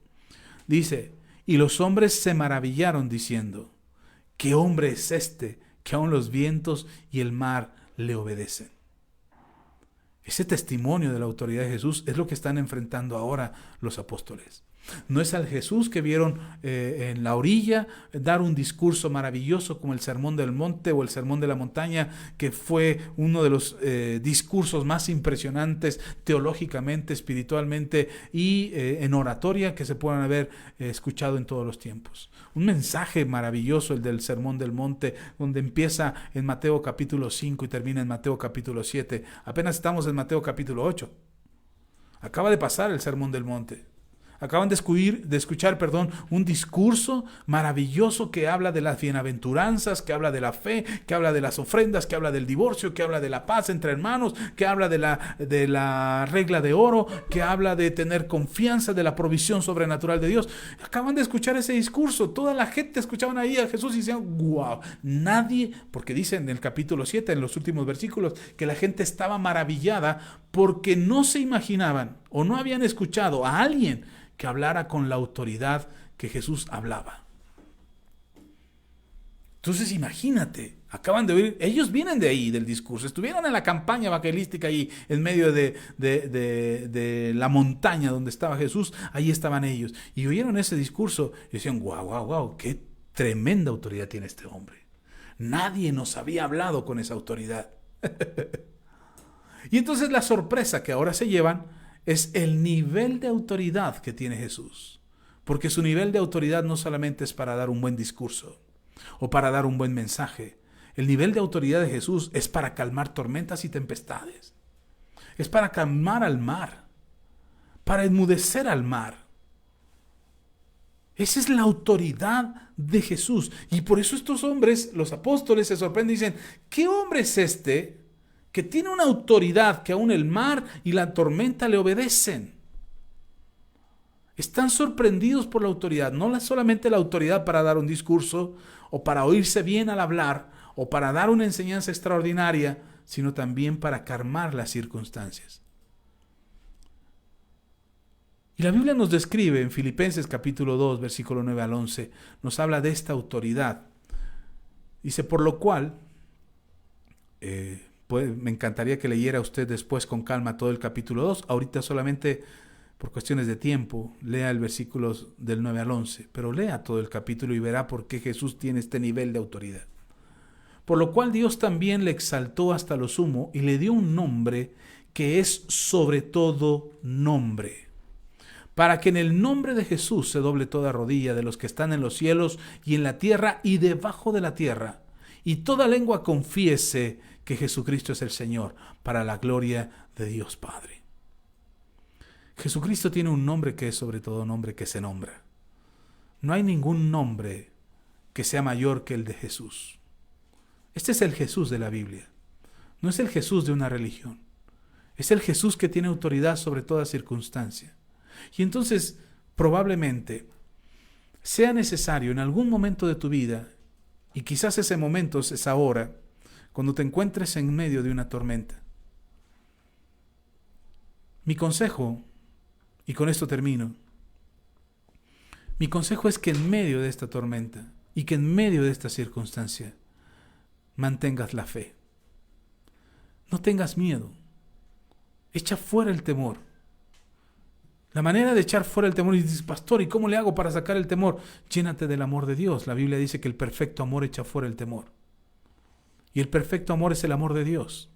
Speaker 1: Dice, y los hombres se maravillaron diciendo, ¿qué hombre es este que aun los vientos y el mar le obedecen? Ese testimonio de la autoridad de Jesús es lo que están enfrentando ahora los apóstoles. No es al Jesús que vieron en la orilla dar un discurso maravilloso como el Sermón del Monte o el Sermón de la Montaña, que fue uno de los discursos más impresionantes teológicamente, espiritualmente y en oratoria que se puedan haber escuchado en todos los tiempos. Un mensaje maravilloso el del Sermón del Monte, donde empieza en Mateo capítulo 5 y termina en Mateo capítulo 7. Apenas estamos en Mateo capítulo 8. Acaba de pasar el Sermón del Monte. Acaban de escuchar un discurso maravilloso que habla de las bienaventuranzas, que habla de la fe, que habla de las ofrendas, que habla del divorcio, que habla de la paz entre hermanos, que habla de la regla de oro, que habla de tener confianza, de la provisión sobrenatural de Dios. Acaban de escuchar ese discurso. Toda la gente escuchaban ahí a Jesús y decían, wow, nadie, porque dice en el capítulo 7, en los últimos versículos, que la gente estaba maravillada porque no se imaginaban o no habían escuchado a alguien que hablara con la autoridad que Jesús hablaba. Entonces imagínate, acaban de oír, ellos vienen de ahí, del discurso, estuvieron en la campaña evangelística ahí, en medio de la montaña donde estaba Jesús, ahí estaban ellos, y oyeron ese discurso y decían, wow, qué tremenda autoridad tiene este hombre. Nadie nos había hablado con esa autoridad. Y entonces la sorpresa que ahora se llevan es el nivel de autoridad que tiene Jesús. Porque su nivel de autoridad no solamente es para dar un buen discurso o para dar un buen mensaje. El nivel de autoridad de Jesús es para calmar tormentas y tempestades. Es para calmar al mar, para enmudecer al mar. Esa es la autoridad de Jesús. Y por eso estos hombres, los apóstoles, se sorprenden y dicen, ¿qué hombre es este que tiene una autoridad que aún el mar y la tormenta le obedecen? Están sorprendidos por la autoridad, no solamente la autoridad para dar un discurso o para oírse bien al hablar o para dar una enseñanza extraordinaria, sino también para calmar las circunstancias. Y la Biblia nos describe en Filipenses capítulo 2, versículo 9 al 11, nos habla de esta autoridad. Dice, por lo cual, me encantaría que leyera usted después con calma todo el capítulo 2. Ahorita solamente por cuestiones de tiempo, lea el versículo del 9 al 11, pero lea todo el capítulo y verá por qué Jesús tiene este nivel de autoridad. Por lo cual Dios también le exaltó hasta lo sumo y le dio un nombre que es sobre todo nombre, para que en el nombre de Jesús se doble toda rodilla de los que están en los cielos y en la tierra y debajo de la tierra, y toda lengua confiese que Jesucristo es el Señor, para la gloria de Dios Padre. Jesucristo tiene un nombre que es sobre todo nombre que se nombra. No hay ningún nombre que sea mayor que el de Jesús. Este es el Jesús de la Biblia. No es el Jesús de una religión. Es el Jesús que tiene autoridad sobre toda circunstancia. Y entonces, probablemente, sea necesario en algún momento de tu vida, y quizás ese momento es ahora, cuando te encuentres en medio de una tormenta, Mi consejo, y con esto termino, mi consejo es que en medio de esta tormenta y que en medio de esta circunstancia mantengas la fe. No tengas miedo. Echa fuera el temor. La manera de echar fuera el temor, y dices, pastor, ¿y cómo le hago para sacar el temor? Llénate del amor de Dios. La Biblia dice que el perfecto amor echa fuera el temor. Y el perfecto amor es el amor de Dios.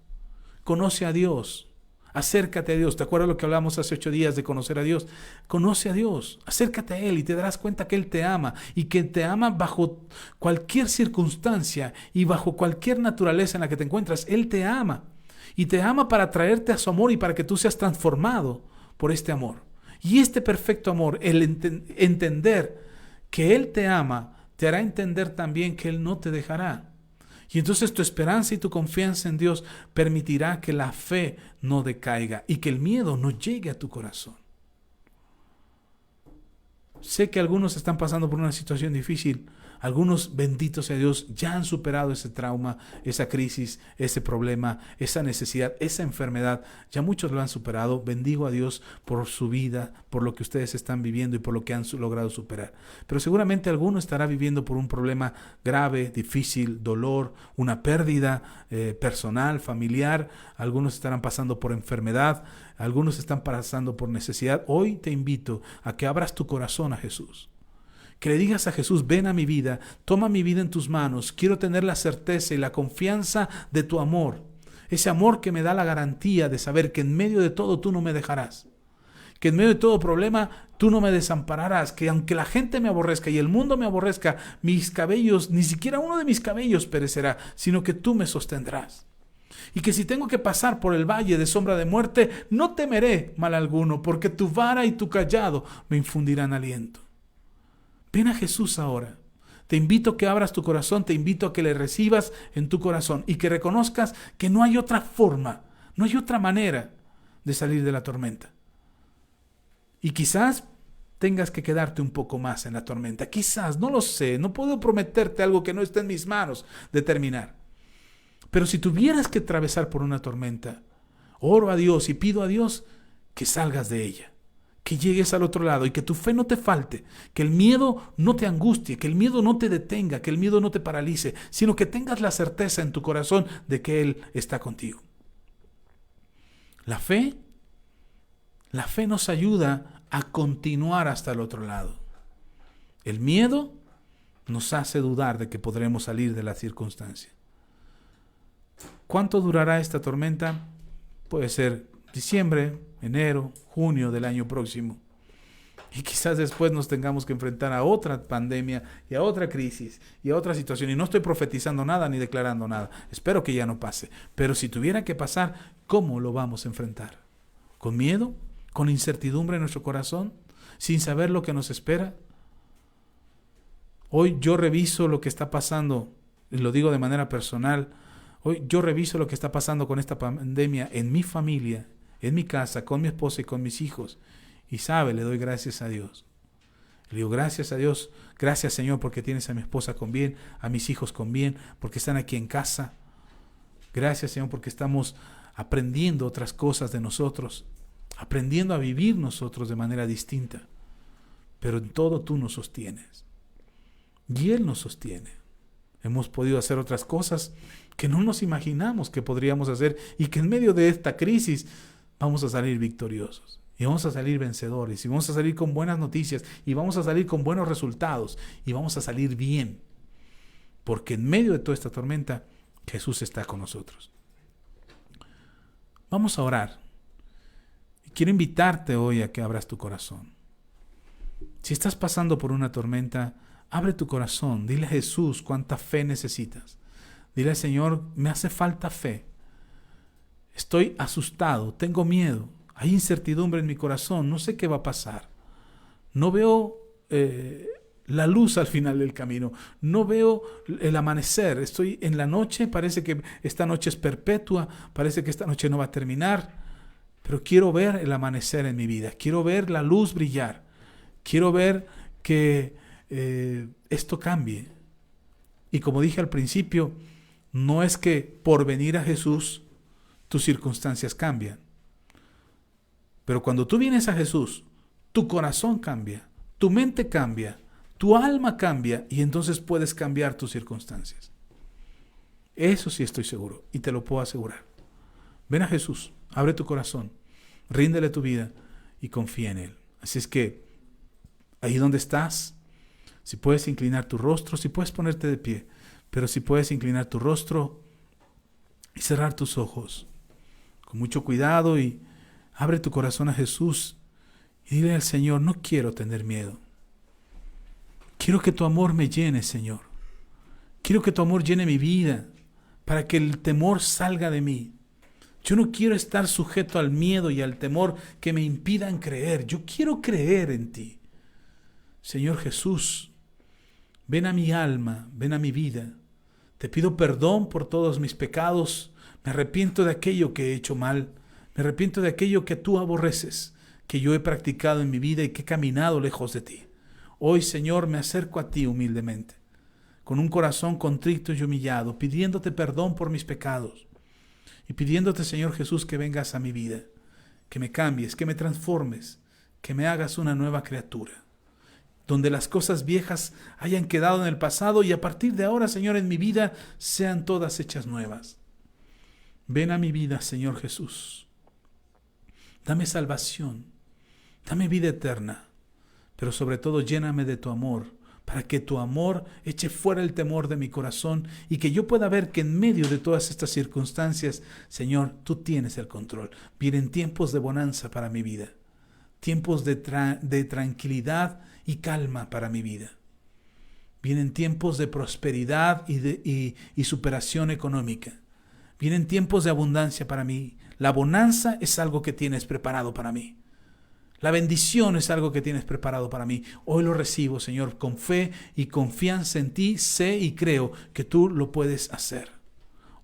Speaker 1: Conoce a Dios. Acércate a Dios. ¿Te acuerdas lo que hablamos hace 8 días de conocer a Dios? Conoce a Dios. Acércate a Él y te darás cuenta que Él te ama. Y que te ama bajo cualquier circunstancia y bajo cualquier naturaleza en la que te encuentras. Él te ama. Y te ama para traerte a su amor y para que tú seas transformado por este amor. Y este perfecto amor, el entender que Él te ama, te hará entender también que Él no te dejará. Y entonces tu esperanza y tu confianza en Dios permitirá que la fe no decaiga y que el miedo no llegue a tu corazón. Sé que algunos están pasando por una situación difícil. Algunos, bendito sea Dios, ya han superado ese trauma, esa crisis, ese problema, esa necesidad, esa enfermedad. Ya muchos lo han superado. Bendigo a Dios por su vida, por lo que ustedes están viviendo y por lo que han logrado superar. Pero seguramente alguno estará viviendo por un problema grave, difícil, dolor, una pérdida personal, familiar. Algunos estarán pasando por enfermedad. Algunos están pasando por necesidad. Hoy te invito a que abras tu corazón a Jesús. Que le digas a Jesús, ven a mi vida, toma mi vida en tus manos. Quiero tener la certeza y la confianza de tu amor. Ese amor que me da la garantía de saber que en medio de todo tú no me dejarás. Que en medio de todo problema tú no me desampararás. Que aunque la gente me aborrezca y el mundo me aborrezca, mis cabellos, ni siquiera uno de mis cabellos perecerá, sino que tú me sostendrás. Y que si tengo que pasar por el valle de sombra de muerte, no temeré mal alguno, porque tu vara y tu cayado me infundirán aliento. Ven a Jesús ahora. Te invito a que abras tu corazón, te invito a que le recibas en tu corazón y que reconozcas que no hay otra forma, no hay otra manera de salir de la tormenta. Y quizás tengas que quedarte un poco más en la tormenta. Quizás, no lo sé, no puedo prometerte algo que no esté en mis manos determinar. Pero si tuvieras que atravesar por una tormenta, oro a Dios y pido a Dios que salgas de ella. Que llegues al otro lado y que tu fe no te falte, que el miedo no te angustie, que el miedo no te detenga, que el miedo no te paralice, sino que tengas la certeza en tu corazón de que Él está contigo. La fe nos ayuda a continuar hasta el otro lado. El miedo nos hace dudar de que podremos salir de la circunstancia. ¿Cuánto durará esta tormenta? Puede ser diciembre, enero, junio del año próximo. Y quizás después nos tengamos que enfrentar a otra pandemia y a otra crisis y a otra situación. Y no estoy profetizando nada ni declarando nada. Espero que ya no pase. Pero si tuviera que pasar, ¿cómo lo vamos a enfrentar? ¿Con miedo? ¿Con incertidumbre en nuestro corazón? ¿Sin saber lo que nos espera? Hoy yo reviso lo que está pasando, y lo digo de manera personal. Hoy yo reviso lo que está pasando con esta pandemia en mi familia, en mi casa, con mi esposa y con mis hijos. Y le doy gracias a Dios. Le digo, gracias a Dios, gracias Señor porque tienes a mi esposa con bien, a mis hijos con bien, porque están aquí en casa. Gracias Señor porque estamos aprendiendo otras cosas de nosotros, aprendiendo a vivir nosotros de manera distinta. Pero en todo tú nos sostienes. Y Él nos sostiene. Hemos podido hacer otras cosas que no nos imaginamos que podríamos hacer y que en medio de esta crisis vamos a salir victoriosos y vamos a salir vencedores y vamos a salir con buenas noticias y vamos a salir con buenos resultados y vamos a salir bien, porque en medio de toda esta tormenta Jesús está con nosotros. Vamos a orar. Quiero invitarte hoy a que abras tu corazón. Si estás pasando por una tormenta, abre tu corazón, dile a Jesús cuánta fe necesitas. Dile al Señor, me hace falta fe. Estoy asustado, tengo miedo, hay incertidumbre en mi corazón, no sé qué va a pasar. No veo la luz al final del camino, no veo el amanecer, estoy en la noche, parece que esta noche es perpetua, parece que esta noche no va a terminar, pero quiero ver el amanecer en mi vida, quiero ver la luz brillar, quiero ver que esto cambie. Y como dije al principio, no es que por venir a Jesús tus circunstancias cambian, Pero cuando tú vienes a Jesús, tu corazón cambia, tu mente cambia, tu alma cambia y entonces puedes cambiar tus circunstancias. Eso sí estoy seguro y te lo puedo asegurar. Ven a Jesús, abre tu corazón, ríndele tu vida y confía en Él. Así es que ahí donde estás, si puedes inclinar tu rostro, si puedes ponerte de pie, pero si puedes inclinar tu rostro y cerrar tus ojos con mucho cuidado y abre tu corazón a Jesús y dile al Señor, no quiero tener miedo. Quiero que tu amor me llene, Señor. Quiero que tu amor llene mi vida para que el temor salga de mí. Yo no quiero estar sujeto al miedo y al temor que me impidan creer. Yo quiero creer en ti. Señor Jesús, ven a mi alma, ven a mi vida. Te pido perdón por todos mis pecados. Me arrepiento de aquello que he hecho mal. Me arrepiento de aquello que tú aborreces, que yo he practicado en mi vida y que he caminado lejos de ti. Hoy, Señor, me acerco a ti humildemente, con un corazón contrito y humillado, pidiéndote perdón por mis pecados y pidiéndote, Señor Jesús, que vengas a mi vida, que me cambies, que me transformes, que me hagas una nueva criatura, donde las cosas viejas hayan quedado en el pasado y a partir de ahora, Señor, en mi vida sean todas hechas nuevas. Ven a mi vida, Señor Jesús. Dame salvación, dame vida eterna, pero sobre todo lléname de tu amor, para que tu amor eche fuera el temor de mi corazón y que yo pueda ver que en medio de todas estas circunstancias, Señor, tú tienes el control. Vienen tiempos de bonanza para mi vida, tiempos de tranquilidad y calma para mi vida. Vienen tiempos de prosperidad y superación económica. Vienen tiempos de abundancia para mí. La bonanza es algo que tienes preparado para mí. La bendición es algo que tienes preparado para mí. Hoy lo recibo, Señor, con fe y confianza en ti. Sé y creo que tú lo puedes hacer.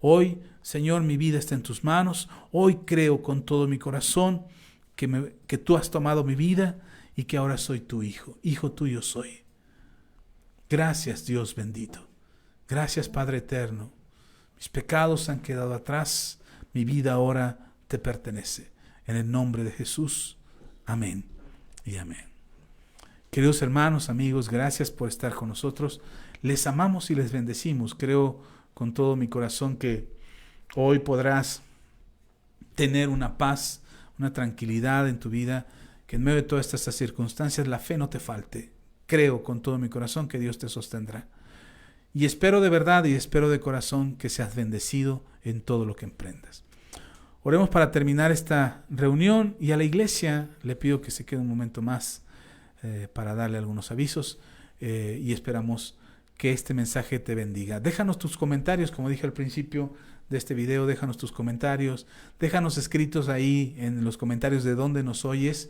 Speaker 1: Hoy, Señor, mi vida está en tus manos. Hoy creo con todo mi corazón que tú has tomado mi vida y que ahora soy tu hijo. Hijo tuyo soy. Gracias, Dios bendito. Gracias, Padre eterno. Mis pecados han quedado atrás. Mi vida ahora te pertenece. En el nombre de Jesús. Amén y amén. Queridos hermanos, amigos, gracias por estar con nosotros. Les amamos y les bendecimos. Creo con todo mi corazón que hoy podrás tener una paz, una tranquilidad en tu vida, que en medio de todas estas circunstancias la fe no te falte. Creo con todo mi corazón que Dios te sostendrá. Y espero de verdad y espero de corazón que seas bendecido en todo lo que emprendas. Oremos para terminar esta reunión y a la iglesia le pido que se quede un momento más para darle algunos avisos y esperamos que este mensaje te bendiga. Déjanos tus comentarios, como dije al principio de este video, déjanos tus comentarios, déjanos escritos ahí en los comentarios de dónde nos oyes.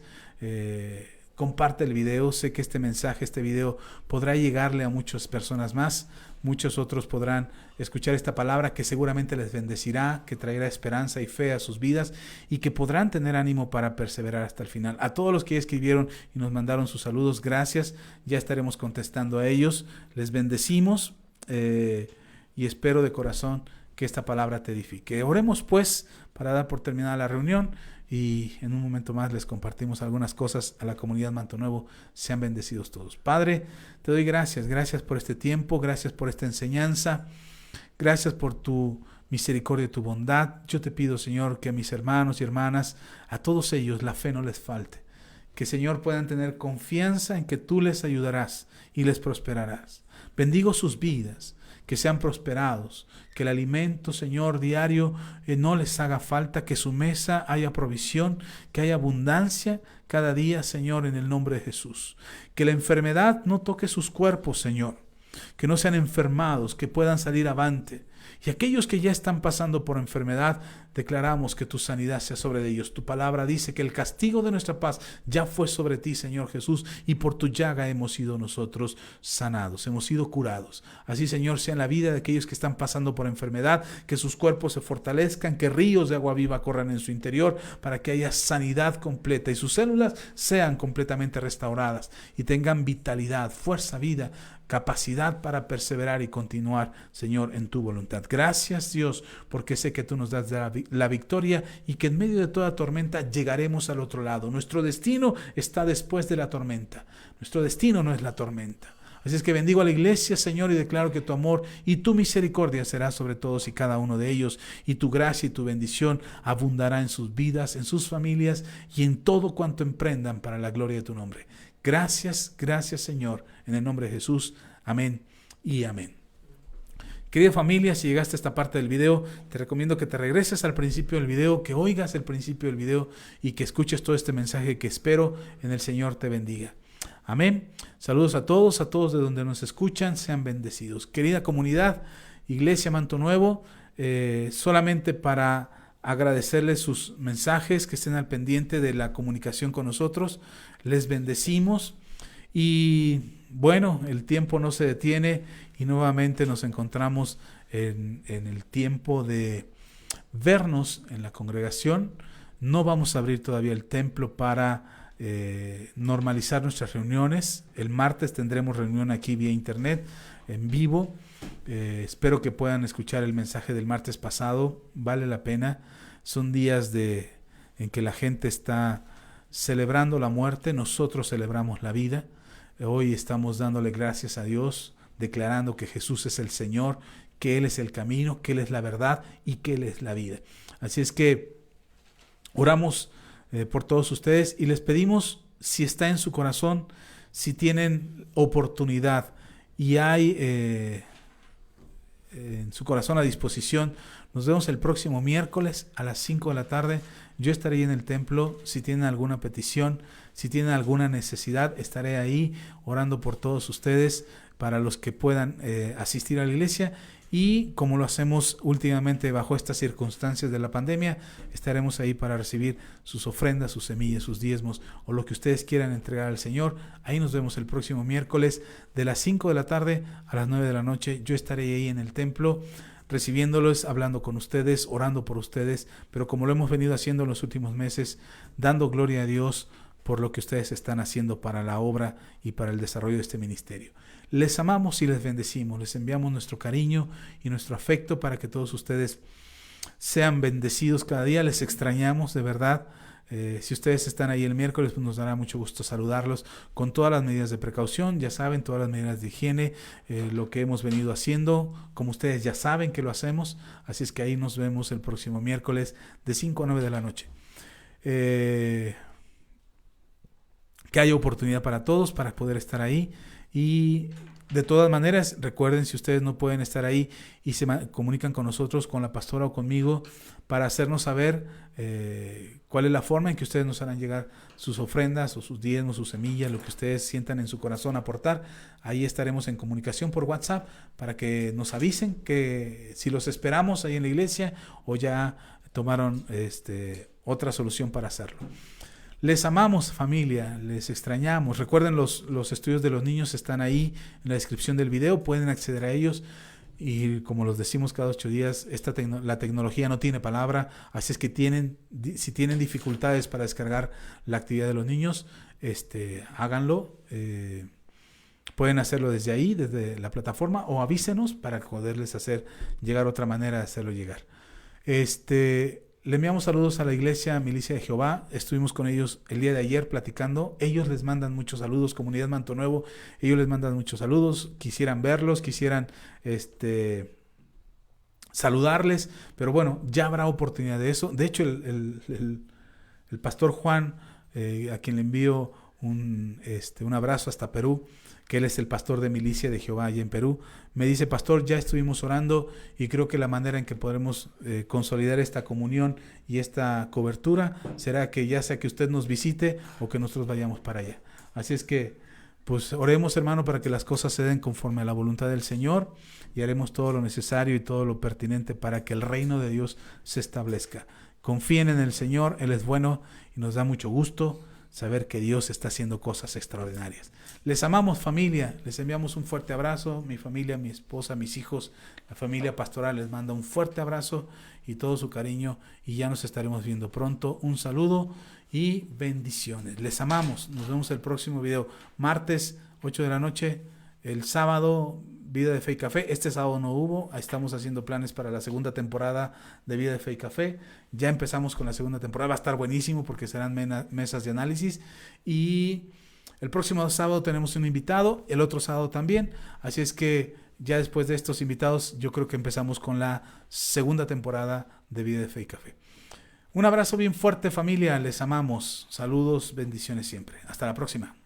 Speaker 1: Comparte el video, sé que este mensaje, este video podrá llegarle a muchas personas más, muchos otros podrán escuchar esta palabra que seguramente les bendecirá, que traerá esperanza y fe a sus vidas y que podrán tener ánimo para perseverar hasta el final. A todos los que ya escribieron y nos mandaron sus saludos, gracias, ya estaremos contestando a ellos, les bendecimos y espero de corazón que esta palabra te edifique. Oremos pues para dar por terminada la reunión. Y en un momento más les compartimos algunas cosas a la comunidad Manto Nuevo. Sean bendecidos todos. Padre, te doy gracias. Gracias por este tiempo. Gracias por esta enseñanza. Gracias por tu misericordia y tu bondad. Yo te pido, Señor, que a mis hermanos y hermanas, a todos ellos, la fe no les falte. Que, Señor, puedan tener confianza en que tú les ayudarás y les prosperarás. Bendigo sus vidas. Que sean prosperados, que el alimento, Señor, diario no les haga falta, que su mesa haya provisión, que haya abundancia cada día, Señor, en el nombre de Jesús. Que la enfermedad no toque sus cuerpos, Señor, que no sean enfermados, que puedan salir avante. Y aquellos que ya están pasando por enfermedad, declaramos que tu sanidad sea sobre ellos. Tu palabra dice que el castigo de nuestra paz ya fue sobre ti, Señor Jesús, y por tu llaga hemos sido nosotros sanados, hemos sido curados. Así, Señor, sea en la vida de aquellos que están pasando por enfermedad, que sus cuerpos se fortalezcan, que ríos de agua viva corran en su interior, para que haya sanidad completa y sus células sean completamente restauradas y tengan vitalidad, fuerza, vida, capacidad para perseverar y continuar, Señor, en tu voluntad. Gracias, Dios, porque sé que tú nos das la victoria y que en medio de toda tormenta llegaremos al otro lado. Nuestro destino está después de la tormenta. Nuestro destino no es la tormenta. Así es que bendigo a la iglesia, Señor, y declaro que tu amor y tu misericordia será sobre todos y cada uno de ellos, y tu gracia y tu bendición abundará en sus vidas, en sus familias y en todo cuanto emprendan para la gloria de tu nombre. Gracias, gracias, Señor, en el nombre de Jesús. Amén y amén. Querida familia, si llegaste a esta parte del video, te recomiendo que te regreses al principio del video, que oigas el principio del video y que escuches todo este mensaje que espero en el Señor te bendiga. Amén. Saludos a todos de donde nos escuchan, sean bendecidos. Querida comunidad, Iglesia Manto Nuevo, solamente para agradecerles sus mensajes, que estén al pendiente de la comunicación con nosotros, les bendecimos y bueno, el tiempo no se detiene y nuevamente nos encontramos en el tiempo de vernos en la congregación. No vamos a abrir todavía el templo para normalizar nuestras reuniones. El martes tendremos reunión aquí vía internet, en vivo. Espero que puedan escuchar el mensaje del martes pasado. Vale la pena. Son días en que la gente está celebrando la muerte. Nosotros celebramos la vida. Hoy estamos dándole gracias a Dios, declarando que Jesús es el Señor, que Él es el camino, que Él es la verdad y que Él es la vida. Así es que oramos por todos ustedes y les pedimos, si está en su corazón, si tienen oportunidad y hay en su corazón a disposición, nos vemos el próximo miércoles a las 5 de la tarde. Yo estaré ahí en el templo. Si tienen alguna petición, si tienen alguna necesidad, estaré ahí orando por todos ustedes, para los que puedan asistir a la iglesia. Y como lo hacemos últimamente bajo estas circunstancias de la pandemia, estaremos ahí para recibir sus ofrendas, sus semillas, sus diezmos o lo que ustedes quieran entregar al Señor. Ahí nos vemos el próximo miércoles de las 5 de la tarde a las 9 de la noche. Yo estaré ahí en el templo recibiéndolos, hablando con ustedes, orando por ustedes, pero como lo hemos venido haciendo en los últimos meses, dando gloria a Dios por lo que ustedes están haciendo para la obra y para el desarrollo de este ministerio. Les amamos y les bendecimos, les enviamos nuestro cariño y nuestro afecto para que todos ustedes sean bendecidos cada día. Les extrañamos de verdad. Si ustedes están ahí el miércoles, pues nos dará mucho gusto saludarlos con todas las medidas de precaución, ya saben, todas las medidas de higiene, lo que hemos venido haciendo, como ustedes ya saben que lo hacemos. Así es que ahí nos vemos el próximo miércoles de 5 a 9 de la noche. Que haya oportunidad para todos para poder estar ahí. Y de todas maneras, recuerden, si ustedes no pueden estar ahí y se comunican con nosotros, con la pastora o conmigo, para hacernos saber cuál es la forma en que ustedes nos harán llegar sus ofrendas o sus diezmos, sus semillas, lo que ustedes sientan en su corazón aportar. Ahí estaremos en comunicación por WhatsApp para que nos avisen que si los esperamos ahí en la iglesia o ya tomaron otra solución para hacerlo. Les amamos, familia, les extrañamos. Recuerden, los estudios de los niños están ahí en la descripción del video, pueden acceder a ellos. Y como los decimos cada 8 días, la tecnología no tiene palabra, así es que si tienen dificultades para descargar la actividad de los niños, háganlo. Pueden hacerlo desde ahí, desde la plataforma, o avísenos para poderles hacer llegar otra manera de hacerlo llegar. Le enviamos saludos a la iglesia Milicia de Jehová. Estuvimos con ellos el día de ayer platicando. Ellos les mandan muchos saludos, comunidad Manto Nuevo. Ellos les mandan muchos saludos. Quisieran verlos, quisieran saludarles. Pero bueno, ya habrá oportunidad de eso. De hecho, el pastor Juan, a quien le envío un abrazo hasta Perú, que él es el pastor de Milicia de Jehová allá en Perú, me dice: pastor, ya estuvimos orando y creo que la manera en que podremos consolidar esta comunión y esta cobertura será que ya sea que usted nos visite o que nosotros vayamos para allá. Así es que pues oremos, hermano, para que las cosas se den conforme a la voluntad del Señor, y haremos todo lo necesario y todo lo pertinente para que el reino de Dios se establezca. Confíen en el Señor, Él es bueno y nos da mucho gusto saber que Dios está haciendo cosas extraordinarias. Les amamos, familia, les enviamos un fuerte abrazo. Mi familia, mi esposa, mis hijos, la familia pastoral les manda un fuerte abrazo y todo su cariño, y ya nos estaremos viendo pronto. Un saludo y bendiciones. Les amamos. Nos vemos el próximo video, martes 8 de la noche, el sábado Vida de Fe y Café. Este sábado no hubo, estamos haciendo planes para la segunda temporada de Vida de Fe y Café. Ya empezamos con la segunda temporada, va a estar buenísimo porque serán mesas de análisis. Y el próximo sábado tenemos un invitado, el otro sábado también. Así es que ya después de estos invitados, yo creo que empezamos con la segunda temporada de Vida de Fe y Café. Un abrazo bien fuerte, familia, les amamos. Saludos, bendiciones siempre. Hasta la próxima.